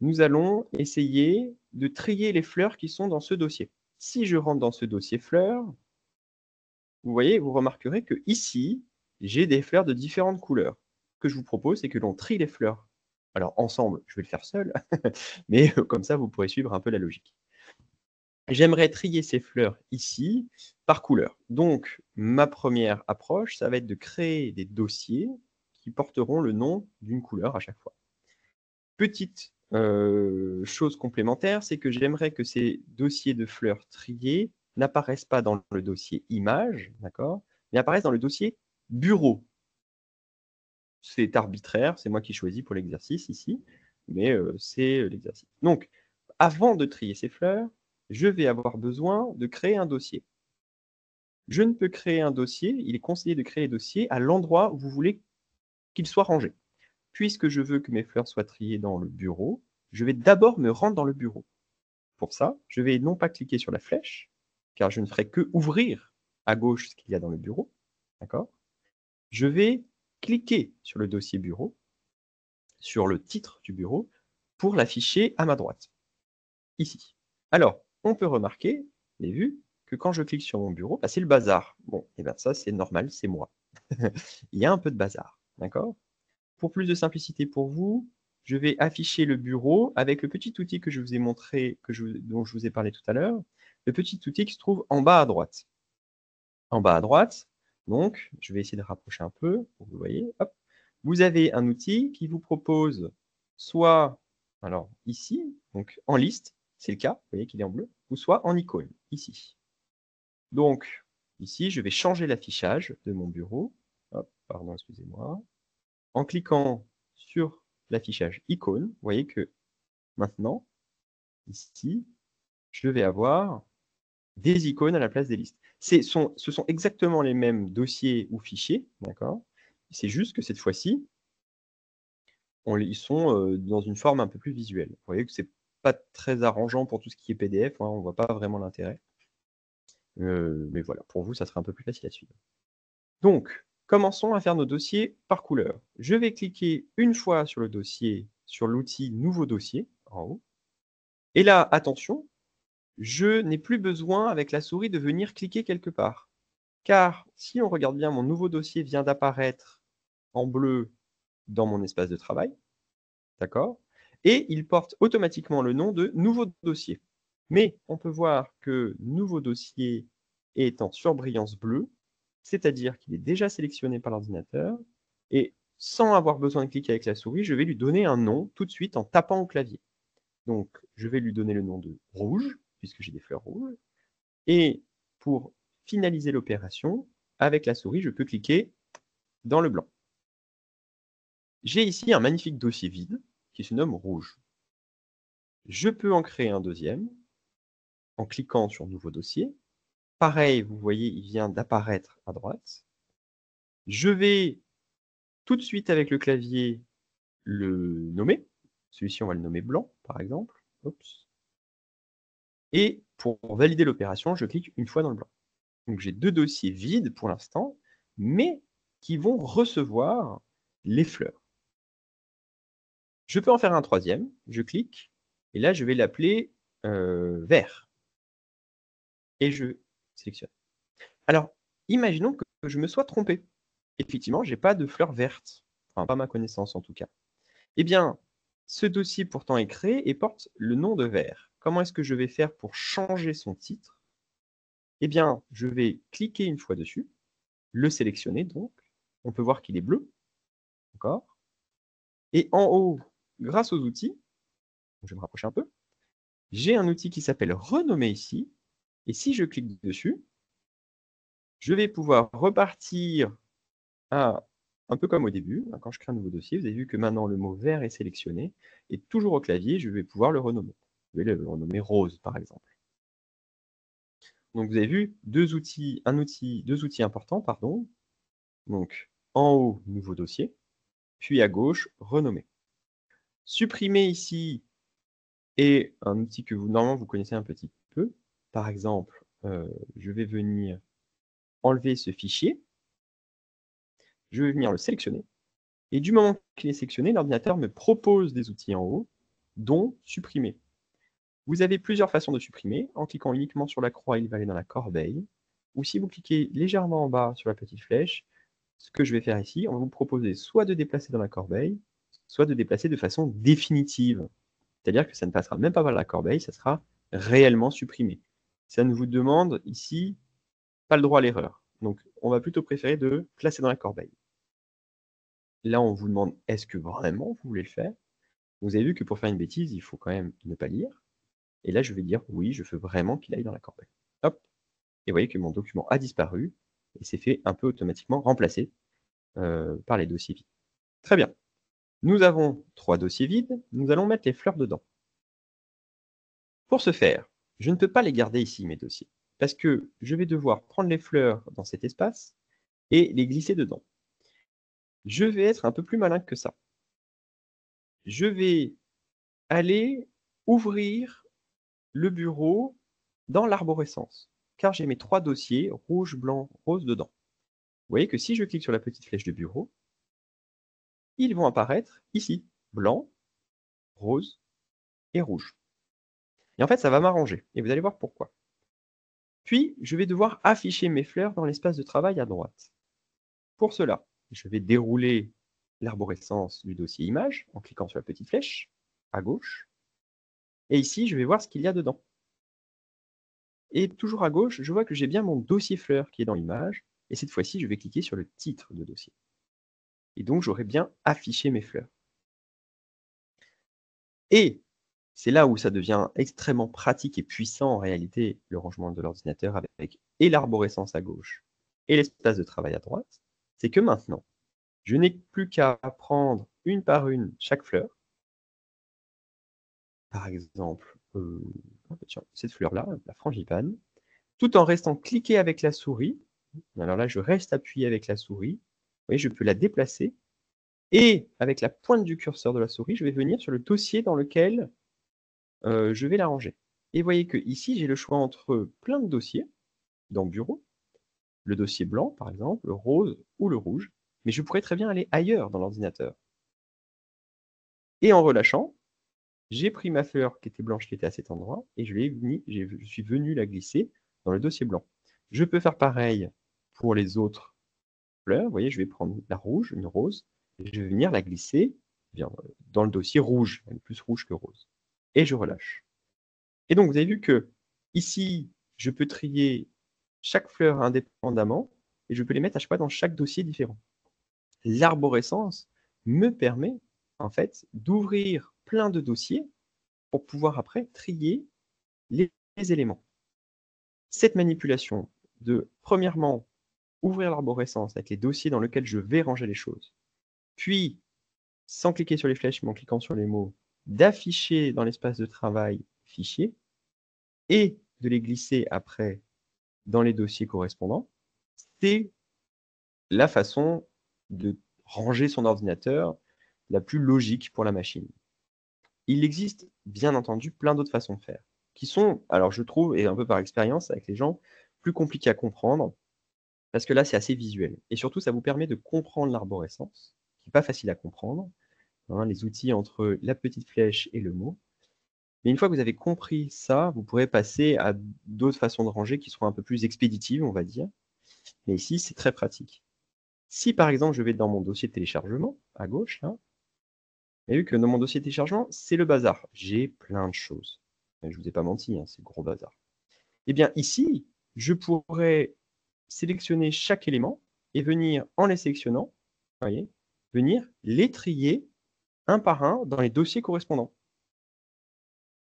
nous allons essayer de trier les fleurs qui sont dans ce dossier. Si je rentre dans ce dossier fleurs, vous voyez, vous remarquerez que ici, j'ai des fleurs de différentes couleurs. Ce que je vous propose, c'est que l'on trie les fleurs. Alors ensemble, je vais le faire seul, mais comme ça, vous pourrez suivre un peu la logique. J'aimerais trier ces fleurs ici par couleur. Donc, ma première approche, ça va être de créer des dossiers qui porteront le nom d'une couleur à chaque fois. Petite chose complémentaire, c'est que j'aimerais que ces dossiers de fleurs triés n'apparaissent pas dans le dossier images, d'accord, mais apparaissent dans le dossier bureau. C'est arbitraire, c'est moi qui choisis pour l'exercice ici, mais c'est l'exercice. Donc, avant de trier ces fleurs, je vais avoir besoin de créer un dossier. Je ne peux créer un dossier, il est conseillé de créer les dossiers à l'endroit où vous voulez qu'il soit rangé. Puisque je veux que mes fleurs soient triées dans le bureau, je vais d'abord me rendre dans le bureau. Pour ça, je vais non pas cliquer sur la flèche, car je ne ferai que ouvrir à gauche ce qu'il y a dans le bureau. D'accord ? Je vais cliquer sur le dossier bureau, sur le titre du bureau, pour l'afficher à ma droite, ici. Alors, on peut remarquer, vous avez vu, que quand je clique sur mon bureau, bah, c'est le bazar. Bon, et bien ça, c'est normal, c'est moi. Il y a un peu de bazar, d'accord ? Pour plus de simplicité pour vous, je vais afficher le bureau avec le petit outil que je vous ai montré, dont je vous ai parlé tout à l'heure, le petit outil qui se trouve en bas à droite. En bas à droite, donc, je vais essayer de rapprocher un peu, pour que vous voyez, hop, vous avez un outil qui vous propose soit, alors ici, donc en liste, c'est le cas, vous voyez qu'il est en bleu, ou soit en icône, ici. Donc, ici, je vais changer l'affichage de mon bureau. Hop, pardon, excusez-moi. En cliquant sur l'affichage icône, vous voyez que maintenant, ici, je vais avoir des icônes à la place des listes. Ce sont exactement les mêmes dossiers ou fichiers, d'accord? C'est juste que cette fois-ci, ils sont dans une forme un peu plus visuelle. Vous voyez que c'est pas très arrangeant pour tout ce qui est PDF, hein, on ne voit pas vraiment l'intérêt. Mais voilà, pour vous, ça sera un peu plus facile à suivre. Donc, commençons à faire nos dossiers par couleur. Je vais cliquer une fois sur le dossier, sur l'outil Nouveau dossier, en haut. Et là, attention, je n'ai plus besoin avec la souris de venir cliquer quelque part. Car si on regarde bien, mon nouveau dossier vient d'apparaître en bleu dans mon espace de travail. D'accord ? et il porte automatiquement le nom de nouveau dossier. Mais on peut voir que nouveau dossier est en surbrillance bleue, c'est-à-dire qu'il est déjà sélectionné par l'ordinateur, et sans avoir besoin de cliquer avec la souris, je vais lui donner un nom tout de suite en tapant au clavier. Donc, je vais lui donner le nom de rouge, puisque j'ai des fleurs rouges, et pour finaliser l'opération, avec la souris, je peux cliquer dans le blanc. J'ai ici un magnifique dossier vide qui se nomme rouge. Je peux en créer un deuxième en cliquant sur nouveau dossier. Pareil, vous voyez, il vient d'apparaître à droite. Je vais tout de suite avec le clavier le nommer. Celui-ci, on va le nommer blanc, par exemple. Oups. Et pour valider l'opération, je clique une fois dans le blanc. Donc j'ai deux dossiers vides pour l'instant, mais qui vont recevoir les fleurs. Je peux en faire un troisième, je clique, et là je vais l'appeler vert. Et je sélectionne. Alors, imaginons que je me sois trompé. Effectivement, je n'ai pas de fleurs vertes, enfin pas à ma connaissance en tout cas. Eh bien, ce dossier pourtant est créé et porte le nom de vert. Comment est-ce que je vais faire pour changer son titre? Eh bien, je vais cliquer une fois dessus, le sélectionner donc. On peut voir qu'il est bleu. D'accord. Et en haut, grâce aux outils, je vais me rapprocher un peu, j'ai un outil qui s'appelle Renommer ici. Et si je clique dessus, je vais pouvoir repartir à un peu comme au début. Quand je crée un nouveau dossier, vous avez vu que maintenant le mot vert est sélectionné. Et toujours au clavier, je vais pouvoir le renommer. Je vais le renommer rose, par exemple. Donc vous avez vu deux outils importants, pardon. Donc en haut, nouveau dossier, puis à gauche, renommer. Supprimer ici est un outil que normalement vous connaissez un petit peu. Par exemple, je vais venir enlever ce fichier, je vais venir le sélectionner, et du moment qu'il est sélectionné, l'ordinateur me propose des outils en haut, dont supprimer. Vous avez plusieurs façons de supprimer. En cliquant uniquement sur la croix, il va aller dans la corbeille. Ou si vous cliquez légèrement en bas sur la petite flèche, ce que je vais faire ici, on va vous proposer soit de déplacer dans la corbeille, soit de déplacer de façon définitive. C'est-à-dire que ça ne passera même pas par la corbeille, ça sera réellement supprimé. Ça ne vous demande ici pas le droit à l'erreur. Donc, on va plutôt préférer de placer dans la corbeille. Là, on vous demande, est-ce que vraiment vous voulez le faire? Vous avez vu que pour faire une bêtise, il faut quand même ne pas lire. Et là, je vais dire, oui, je veux vraiment qu'il aille dans la corbeille. Hop. Et vous voyez que mon document a disparu et s'est fait un peu automatiquement remplacer par les dossiers vides. Très bien. Nous avons 3 dossiers vides. Nous allons mettre les fleurs dedans. Pour ce faire, je ne peux pas les garder ici, mes dossiers, parce que je vais devoir prendre les fleurs dans cet espace et les glisser dedans. Je vais être un peu plus malin que ça. Je vais aller ouvrir le bureau dans l'arborescence, car j'ai mes 3 dossiers rouge, blanc, rose dedans. Vous voyez que si je clique sur la petite flèche de bureau, ils vont apparaître ici, blanc, rose et rouge. Et en fait, ça va m'arranger, et vous allez voir pourquoi. Puis, je vais devoir afficher mes fleurs dans l'espace de travail à droite. Pour cela, je vais dérouler l'arborescence du dossier image en cliquant sur la petite flèche à gauche. Et ici, je vais voir ce qu'il y a dedans. Et toujours à gauche, je vois que j'ai bien mon dossier fleurs qui est dans l'image. Et cette fois-ci, je vais cliquer sur le titre de dossier. Et donc, j'aurai bien affiché mes fleurs. Et c'est là où ça devient extrêmement pratique et puissant en réalité, le rangement de l'ordinateur avec et l'arborescence à gauche et l'espace de travail à droite. C'est que maintenant, je n'ai plus qu'à prendre une par une chaque fleur. Par exemple, tiens, cette fleur-là, la frangipane, tout en restant cliqué avec la souris. Alors là, je reste appuyé avec la souris. Vous voyez, je peux la déplacer. Et avec la pointe du curseur de la souris, je vais venir sur le dossier dans lequel je vais la ranger. Et vous voyez que ici, j'ai le choix entre plein de dossiers dans Bureau, le dossier blanc par exemple, le rose ou le rouge, mais je pourrais très bien aller ailleurs dans l'ordinateur. Et en relâchant, j'ai pris ma fleur qui était blanche, qui était à cet endroit, et je suis venu la glisser dans le dossier blanc. Je peux faire pareil pour les autres fleurs. Vous voyez, je vais prendre la rouge, une rose, et je vais venir la glisser bien, dans le dossier rouge, elle est plus rouge que rose. Et je relâche. Et donc, vous avez vu que ici, je peux trier chaque fleur indépendamment et je peux les mettre à chaque fois dans chaque dossier différent. L'arborescence me permet, en fait, d'ouvrir plein de dossiers pour pouvoir après trier les éléments. Cette manipulation de, premièrement, ouvrir l'arborescence avec les dossiers dans lesquels je vais ranger les choses, puis, sans cliquer sur les flèches, mais en cliquant sur les mots, d'afficher dans l'espace de travail fichier et de les glisser après dans les dossiers correspondants, c'est la façon de ranger son ordinateur la plus logique pour la machine. Il existe bien entendu plein d'autres façons de faire, qui sont, alors je trouve, et un peu par expérience avec les gens, plus compliquées à comprendre, parce que là c'est assez visuel. Et surtout ça vous permet de comprendre l'arborescence, qui n'est pas facile à comprendre, hein, les outils entre la petite flèche et le mot. Mais une fois que vous avez compris ça, vous pourrez passer à d'autres façons de ranger qui seront un peu plus expéditives, on va dire. Mais ici, c'est très pratique. Si par exemple, je vais dans mon dossier de téléchargement, à gauche, là, vous avez vu que dans mon dossier de téléchargement, c'est le bazar. J'ai plein de choses. Je ne vous ai pas menti, hein, c'est le gros bazar. Eh bien ici, je pourrais sélectionner chaque élément et venir, en les sélectionnant, voyez, venir les trier un par un dans les dossiers correspondants.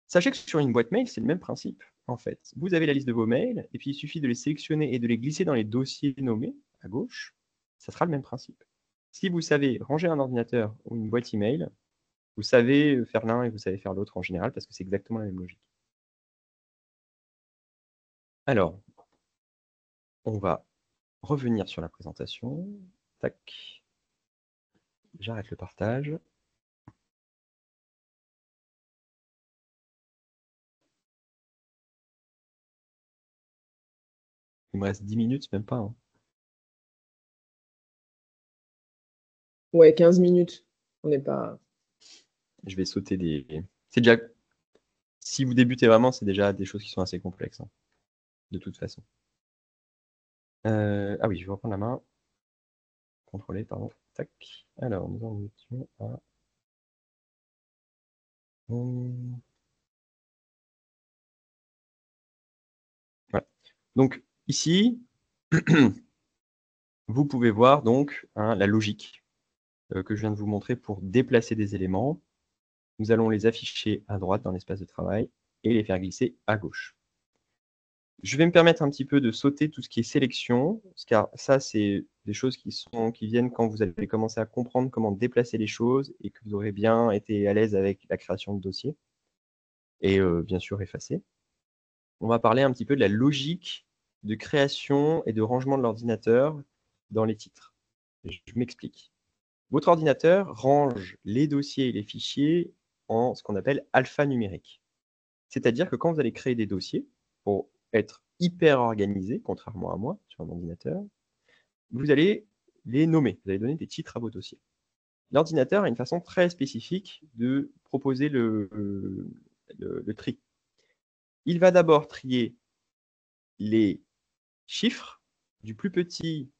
Sachez que sur une boîte mail, c'est le même principe, en fait. Vous avez la liste de vos mails, et puis il suffit de les sélectionner et de les glisser dans les dossiers nommés, à gauche. Ça sera le même principe. Si vous savez ranger un ordinateur ou une boîte email, vous savez faire l'un et vous savez faire l'autre en général, parce que c'est exactement la même logique. Alors, on va revenir sur la présentation. Tac. J'arrête le partage. Il me reste 10 minutes, même pas, hein. Ouais, 15 minutes. On n'est pas. Je vais sauter des. C'est déjà. Si vous débutez vraiment, c'est déjà des choses qui sont assez complexes, hein, de toute façon. Ah oui, je vais reprendre la main. Contrôler, pardon. Tac. Alors, nous en étions à. Voilà. Donc, ici, vous pouvez voir donc hein, la logique que je viens de vous montrer pour déplacer des éléments. Nous allons les afficher à droite dans l'espace de travail et les faire glisser à gauche. Je vais me permettre un petit peu de sauter tout ce qui est sélection, car ça, c'est des choses qui viennent quand vous allez commencer à comprendre comment déplacer les choses et que vous aurez bien été à l'aise avec la création de dossiers et bien sûr effacer. On va parler un petit peu de la logique de création et de rangement de l'ordinateur dans les titres. Je m'explique. Votre ordinateur range les dossiers et les fichiers en ce qu'on appelle alphanumérique. C'est-à-dire que quand vous allez créer des dossiers, pour être hyper organisé, contrairement à moi, sur un ordinateur, vous allez les nommer, vous allez donner des titres à vos dossiers. L'ordinateur a une façon très spécifique de proposer le tri. Il va d'abord trier les chiffres du plus petit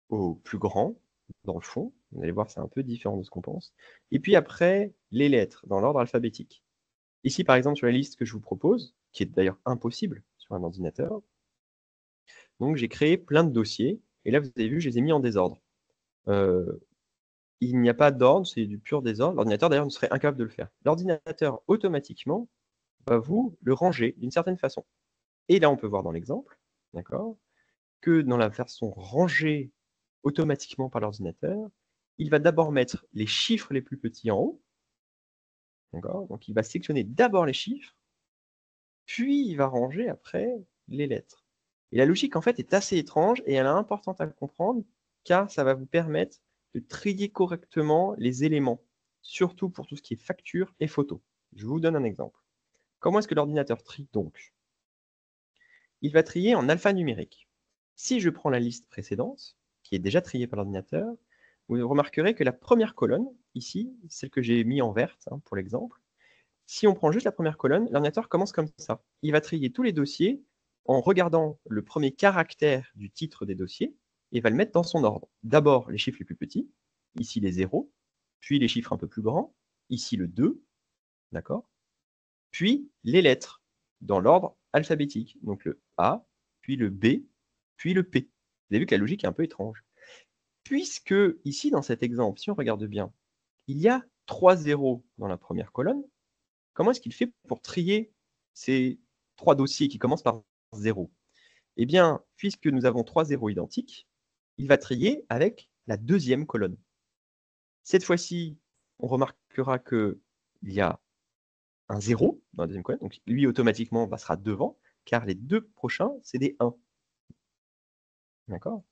au plus grand, dans le fond. Vous allez voir, c'est un peu différent de ce qu'on pense. Et puis après, les lettres, dans l'ordre alphabétique. Ici, par exemple, sur la liste que je vous propose, qui est d'ailleurs impossible sur un ordinateur, donc j'ai créé plein de dossiers, et là, vous avez vu, je les ai mis en désordre. Il n'y a pas d'ordre, c'est du pur désordre. L'ordinateur, d'ailleurs, ne serait incapable de le faire. L'ordinateur, automatiquement, va vous le ranger d'une certaine façon. Et là, on peut voir dans l'exemple, d'accord, que dans la façon rangée automatiquement par l'ordinateur, il va d'abord mettre les chiffres les plus petits en haut. Donc, il va sélectionner d'abord les chiffres, puis il va ranger après les lettres. Et la logique, en fait, est assez étrange et elle est importante à comprendre, car ça va vous permettre de trier correctement les éléments, surtout pour tout ce qui est facture et photo. Je vous donne un exemple. Comment est-ce que l'ordinateur trie donc? Il va trier en alphanumérique. Si je prends la liste précédente, qui est déjà triée par l'ordinateur, vous remarquerez que la première colonne, ici, celle que j'ai mis en verte hein, pour l'exemple, si on prend juste la première colonne, l'ordinateur commence comme ça. Il va trier tous les dossiers en regardant le premier caractère du titre des dossiers et va le mettre dans son ordre. D'abord les chiffres les plus petits, ici les zéros, puis les chiffres un peu plus grands, ici le 2, d'accord? Puis les lettres, dans l'ordre alphabétique, donc le A, puis le B, puis le P. Vous avez vu que la logique est un peu étrange. Puisque ici, dans cet exemple, si on regarde bien, il y a 3 zéros dans la première colonne, comment est-ce qu'il fait pour trier ces 3 dossiers qui commencent par 0? Eh bien, puisque nous avons 3 zéros identiques, il va trier avec la deuxième colonne. Cette fois-ci, on remarquera qu'il y a un 0 dans la deuxième colonne, donc lui automatiquement passera devant, car les deux prochains, c'est des 1. D'accord?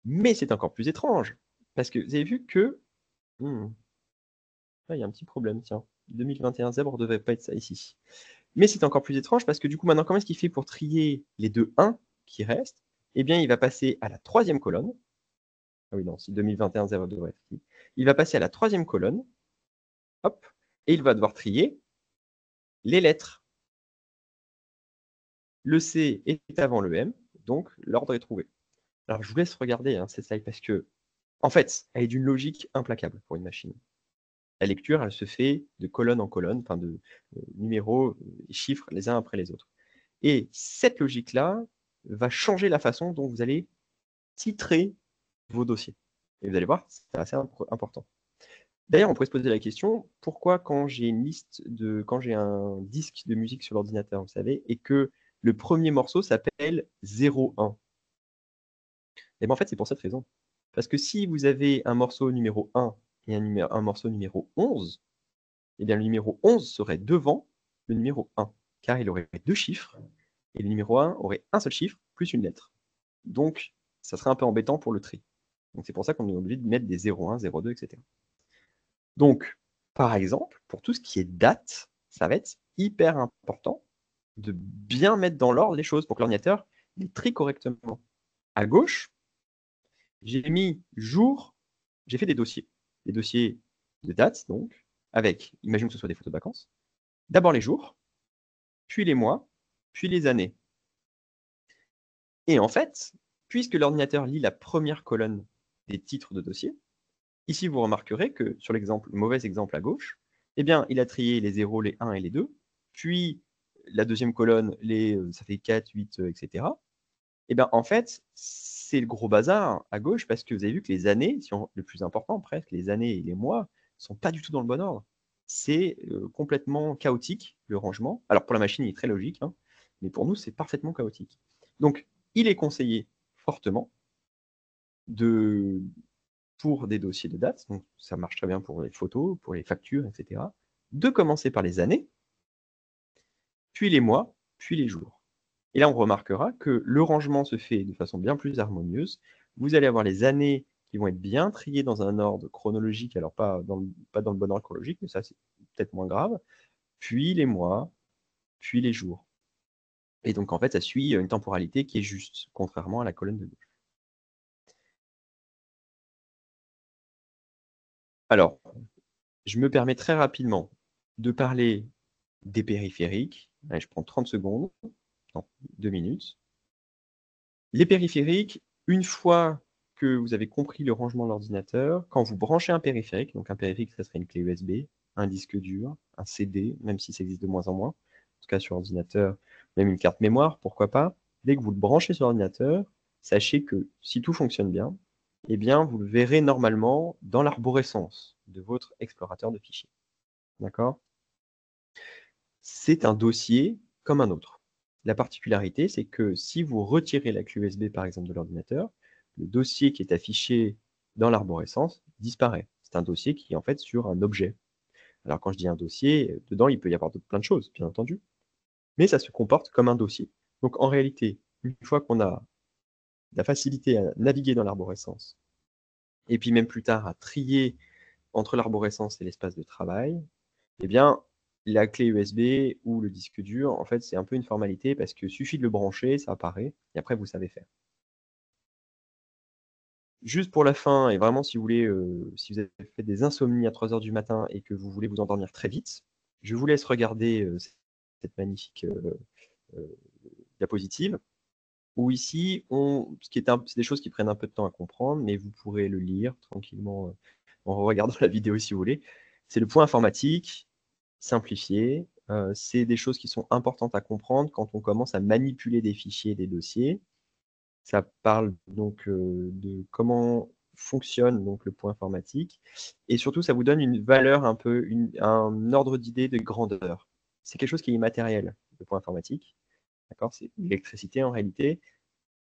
Mais c'est encore plus étrange, parce que vous avez vu que il y a un petit problème, tiens. 2021 zèbre ne devait pas être ça ici. Mais c'est encore plus étrange parce que du coup, maintenant, comment est-ce qu'il fait pour trier les deux 1 qui restent? Eh bien, il va passer à la troisième colonne. Ah oui, non, si 2021 zèbre devrait être ici. Il va passer à la troisième colonne. Hop. Et il va devoir trier les lettres. Le C est avant le M, donc l'ordre est trouvé. Alors, je vous laisse regarder cette slide parce que, en fait, elle est d'une logique implacable pour une machine. La lecture, elle se fait de colonne en colonne, enfin de numéros, chiffres les uns après les autres. Et cette logique-là va changer la façon dont vous allez titrer vos dossiers. Et vous allez voir, c'est assez important. D'ailleurs, on pourrait se poser la question, pourquoi quand j'ai un disque de musique sur l'ordinateur, vous savez, et que le premier morceau s'appelle 01? Et bien en fait, c'est pour cette raison. Parce que si vous avez un morceau numéro 1 et un morceau numéro 11, eh bien le numéro 11 serait devant le numéro 1, car il aurait deux chiffres, et le numéro 1 aurait un seul chiffre plus une lettre. Donc, ça serait un peu embêtant pour le tri. Donc c'est pour ça qu'on est obligé de mettre des 01, 02, etc. Donc, par exemple, pour tout ce qui est date, ça va être hyper important de bien mettre dans l'ordre les choses pour que l'ordinateur les trie correctement. À gauche, j'ai mis jour, j'ai fait des dossiers de date, donc, avec, imaginons que ce soit des photos de vacances, d'abord les jours, puis les mois, puis les années. Et en fait, puisque l'ordinateur lit la première colonne des titres de dossier, ici vous remarquerez que sur l'exemple, mauvais exemple à gauche, eh bien, il a trié les 0, les 1 et les 2, puis la deuxième colonne, ça fait 4, 8, etc. Et bien, en fait, c'est le gros bazar à gauche parce que vous avez vu que les années, le plus important presque, les années et les mois, ne sont pas du tout dans le bon ordre. C'est complètement chaotique, le rangement. Alors, pour la machine, il est très logique, hein, mais pour nous, c'est parfaitement chaotique. Donc, il est conseillé fortement pour des dossiers de date, donc ça marche très bien pour les photos, pour les factures, etc., de commencer par les années, puis les mois, puis les jours. Et là, on remarquera que le rangement se fait de façon bien plus harmonieuse. Vous allez avoir les années qui vont être bien triées dans un ordre chronologique, alors pas dans le bon ordre chronologique, mais ça, c'est peut-être moins grave, puis les mois, puis les jours. Et donc, en fait, ça suit une temporalité qui est juste, contrairement à la colonne de gauche. Alors, je me permets très rapidement de parler des périphériques. Allez, je prends 30 secondes, non, 2 minutes. Les périphériques, une fois que vous avez compris le rangement de l'ordinateur, quand vous branchez un périphérique, donc un périphérique, ça serait une clé USB, un disque dur, un CD, même si ça existe de moins en moins, en tout cas sur ordinateur, même une carte mémoire, pourquoi pas. Dès que vous le branchez sur l'ordinateur, sachez que si tout fonctionne bien, eh bien, vous le verrez normalement dans l'arborescence de votre explorateur de fichiers. D'accord? C'est un dossier comme un autre. La particularité, c'est que si vous retirez la clé USB, par exemple, de l'ordinateur, le dossier qui est affiché dans l'arborescence disparaît. C'est un dossier qui est en fait sur un objet. Alors quand je dis un dossier, dedans, il peut y avoir plein de choses, bien entendu, mais ça se comporte comme un dossier. Donc en réalité, une fois qu'on a la facilité à naviguer dans l'arborescence, et puis même plus tard à trier entre l'arborescence et l'espace de travail, eh bien, la clé USB ou le disque dur, en fait, c'est un peu une formalité parce qu'il suffit de le brancher, ça apparaît, et après, vous savez faire. Juste pour la fin, et vraiment, si vous voulez, si vous avez fait des insomnies à 3 heures du matin et que vous voulez vous endormir très vite, je vous laisse regarder cette magnifique diapositive, où ici, c'est des choses qui prennent un peu de temps à comprendre, mais vous pourrez le lire tranquillement en regardant la vidéo si vous voulez. C'est le point informatique, simplifié. C'est des choses qui sont importantes à comprendre quand on commence à manipuler des fichiers et des dossiers. Ça parle donc de comment fonctionne donc le point informatique. Et surtout, ça vous donne une valeur un peu, un ordre d'idée de grandeur. C'est quelque chose qui est immatériel, le point informatique. D'accord? C'est l'électricité en réalité.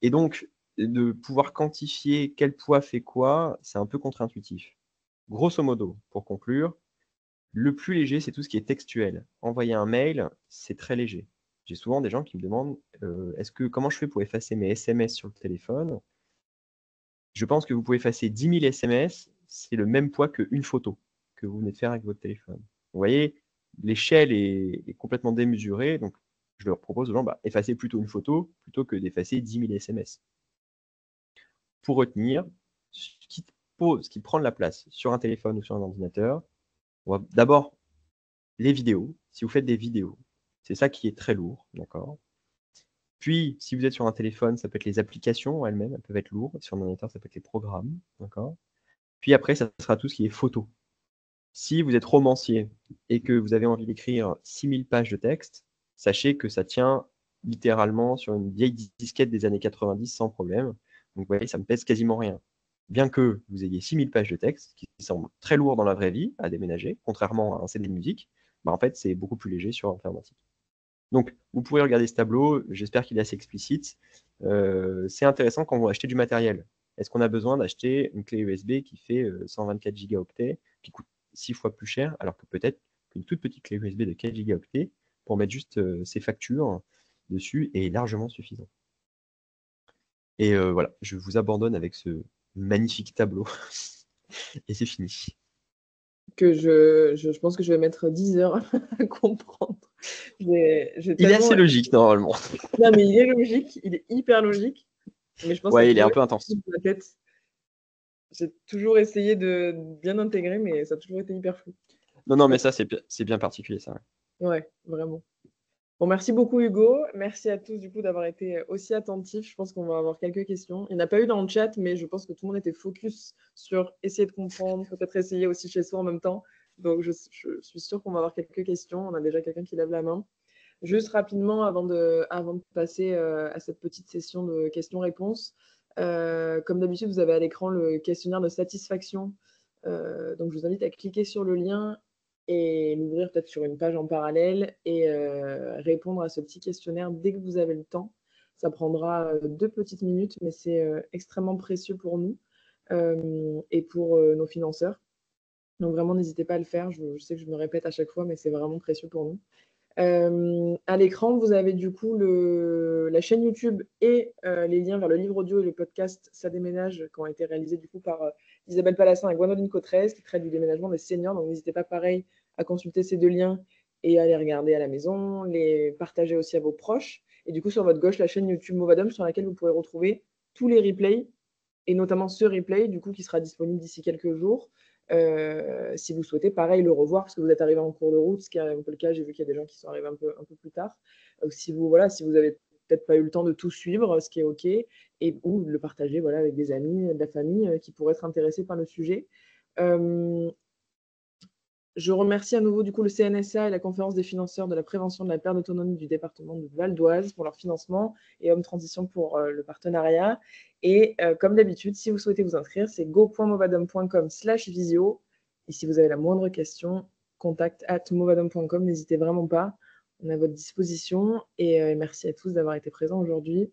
Et donc, de pouvoir quantifier quel poids fait quoi, c'est un peu contre-intuitif. Grosso modo, pour conclure, le plus léger, c'est tout ce qui est textuel. Envoyer un mail, c'est très léger. J'ai souvent des gens qui me demandent comment je fais pour effacer mes SMS sur le téléphone. Je pense que vous pouvez effacer 10 000 SMS, c'est le même poids qu'une photo que vous venez de faire avec votre téléphone. Vous voyez, l'échelle est complètement démesurée, donc je leur propose aux gens, effacez plutôt une photo plutôt que d'effacer 10 000 SMS. Pour retenir, ce qui prend de la place sur un téléphone ou sur un ordinateur, on va d'abord les vidéos, si vous faites des vidéos, c'est ça qui est très lourd, d'accord? Puis, si vous êtes sur un téléphone, ça peut être les applications elles-mêmes, elles peuvent être lourdes. Sur un ordinateur, ça peut être les programmes, d'accord? Puis après, ça sera tout ce qui est photo. Si vous êtes romancier et que vous avez envie d'écrire 6000 pages de texte, sachez que ça tient littéralement sur une vieille disquette des années 90 sans problème. Donc, vous voyez, ça ne pèse quasiment rien. Bien que vous ayez 6000 pages de texte, qui semblent très lourds dans la vraie vie à déménager, contrairement à un CD de musique, en fait, c'est beaucoup plus léger sur informatique. Donc, vous pourrez regarder ce tableau, j'espère qu'il est assez explicite. C'est intéressant quand vous achetez du matériel. Est-ce qu'on a besoin d'acheter une clé USB qui fait 124 gigaoctets, qui coûte 6 fois plus cher, alors que peut-être qu'une toute petite clé USB de 4 gigaoctets, pour mettre juste ses factures dessus, est largement suffisant. Et voilà, je vous abandonne avec ce magnifique tableau. Et c'est fini. Que je pense que je vais mettre 10 heures à comprendre. Il est assez logique, normalement. Non, mais il est logique, il est hyper logique. Mais je pense Ouais, que il est un peu intense. dans la tête. J'ai toujours essayé de bien intégrer, mais ça a toujours été hyper flou. Non, mais ça, c'est bien particulier, ça. Ouais, vraiment. Bon, merci beaucoup Hugo. Merci à tous du coup d'avoir été aussi attentifs. Je pense qu'on va avoir quelques questions. Il n'y en a pas eu dans le chat, mais je pense que tout le monde était focus sur essayer de comprendre, peut-être essayer aussi chez soi en même temps. Donc je suis sûre qu'on va avoir quelques questions. On a déjà quelqu'un qui lève la main. Juste rapidement, avant de passer à cette petite session de questions-réponses, comme d'habitude, vous avez à l'écran le questionnaire de satisfaction. Donc je vous invite à cliquer sur le lien et l'ouvrir peut-être sur une page en parallèle et répondre à ce petit questionnaire dès que vous avez le temps. Ça prendra 2 petites minutes, mais c'est extrêmement précieux pour nous et pour nos financeurs. Donc vraiment, n'hésitez pas à le faire. Je sais que je me répète à chaque fois, mais c'est vraiment précieux pour nous. À l'écran, vous avez du coup la chaîne YouTube et les liens vers le livre audio et le podcast Ça déménage qui ont été réalisés du coup par Isabelle Palassin et Gwendoline Cotrez qui traitent du déménagement des seniors. Donc n'hésitez pas pareil à consulter ces 2 liens et à les regarder à la maison, les partager aussi à vos proches. Et du coup, sur votre gauche, la chaîne YouTube Movadom sur laquelle vous pourrez retrouver tous les replays et notamment ce replay du coup qui sera disponible d'ici quelques jours. Si vous souhaitez, pareil, le revoir parce que vous êtes arrivé en cours de route, ce qui est un peu le cas. J'ai vu qu'il y a des gens qui sont arrivés un peu plus tard. Si vous avez peut-être pas eu le temps de tout suivre, ce qui est OK, ou de le partager avec des amis, de la famille qui pourraient être intéressés par le sujet. Je remercie à nouveau du coup le CNSA et la Conférence des financeurs de la prévention de la perte d'autonomie du département de Val d'Oise pour leur financement et Homme Transition pour le partenariat. Et comme d'habitude, si vous souhaitez vous inscrire, c'est go.movadom.com/visio. Et si vous avez la moindre question, contact@movadom.com. N'hésitez vraiment pas. On est à votre disposition. Et merci à tous d'avoir été présents aujourd'hui.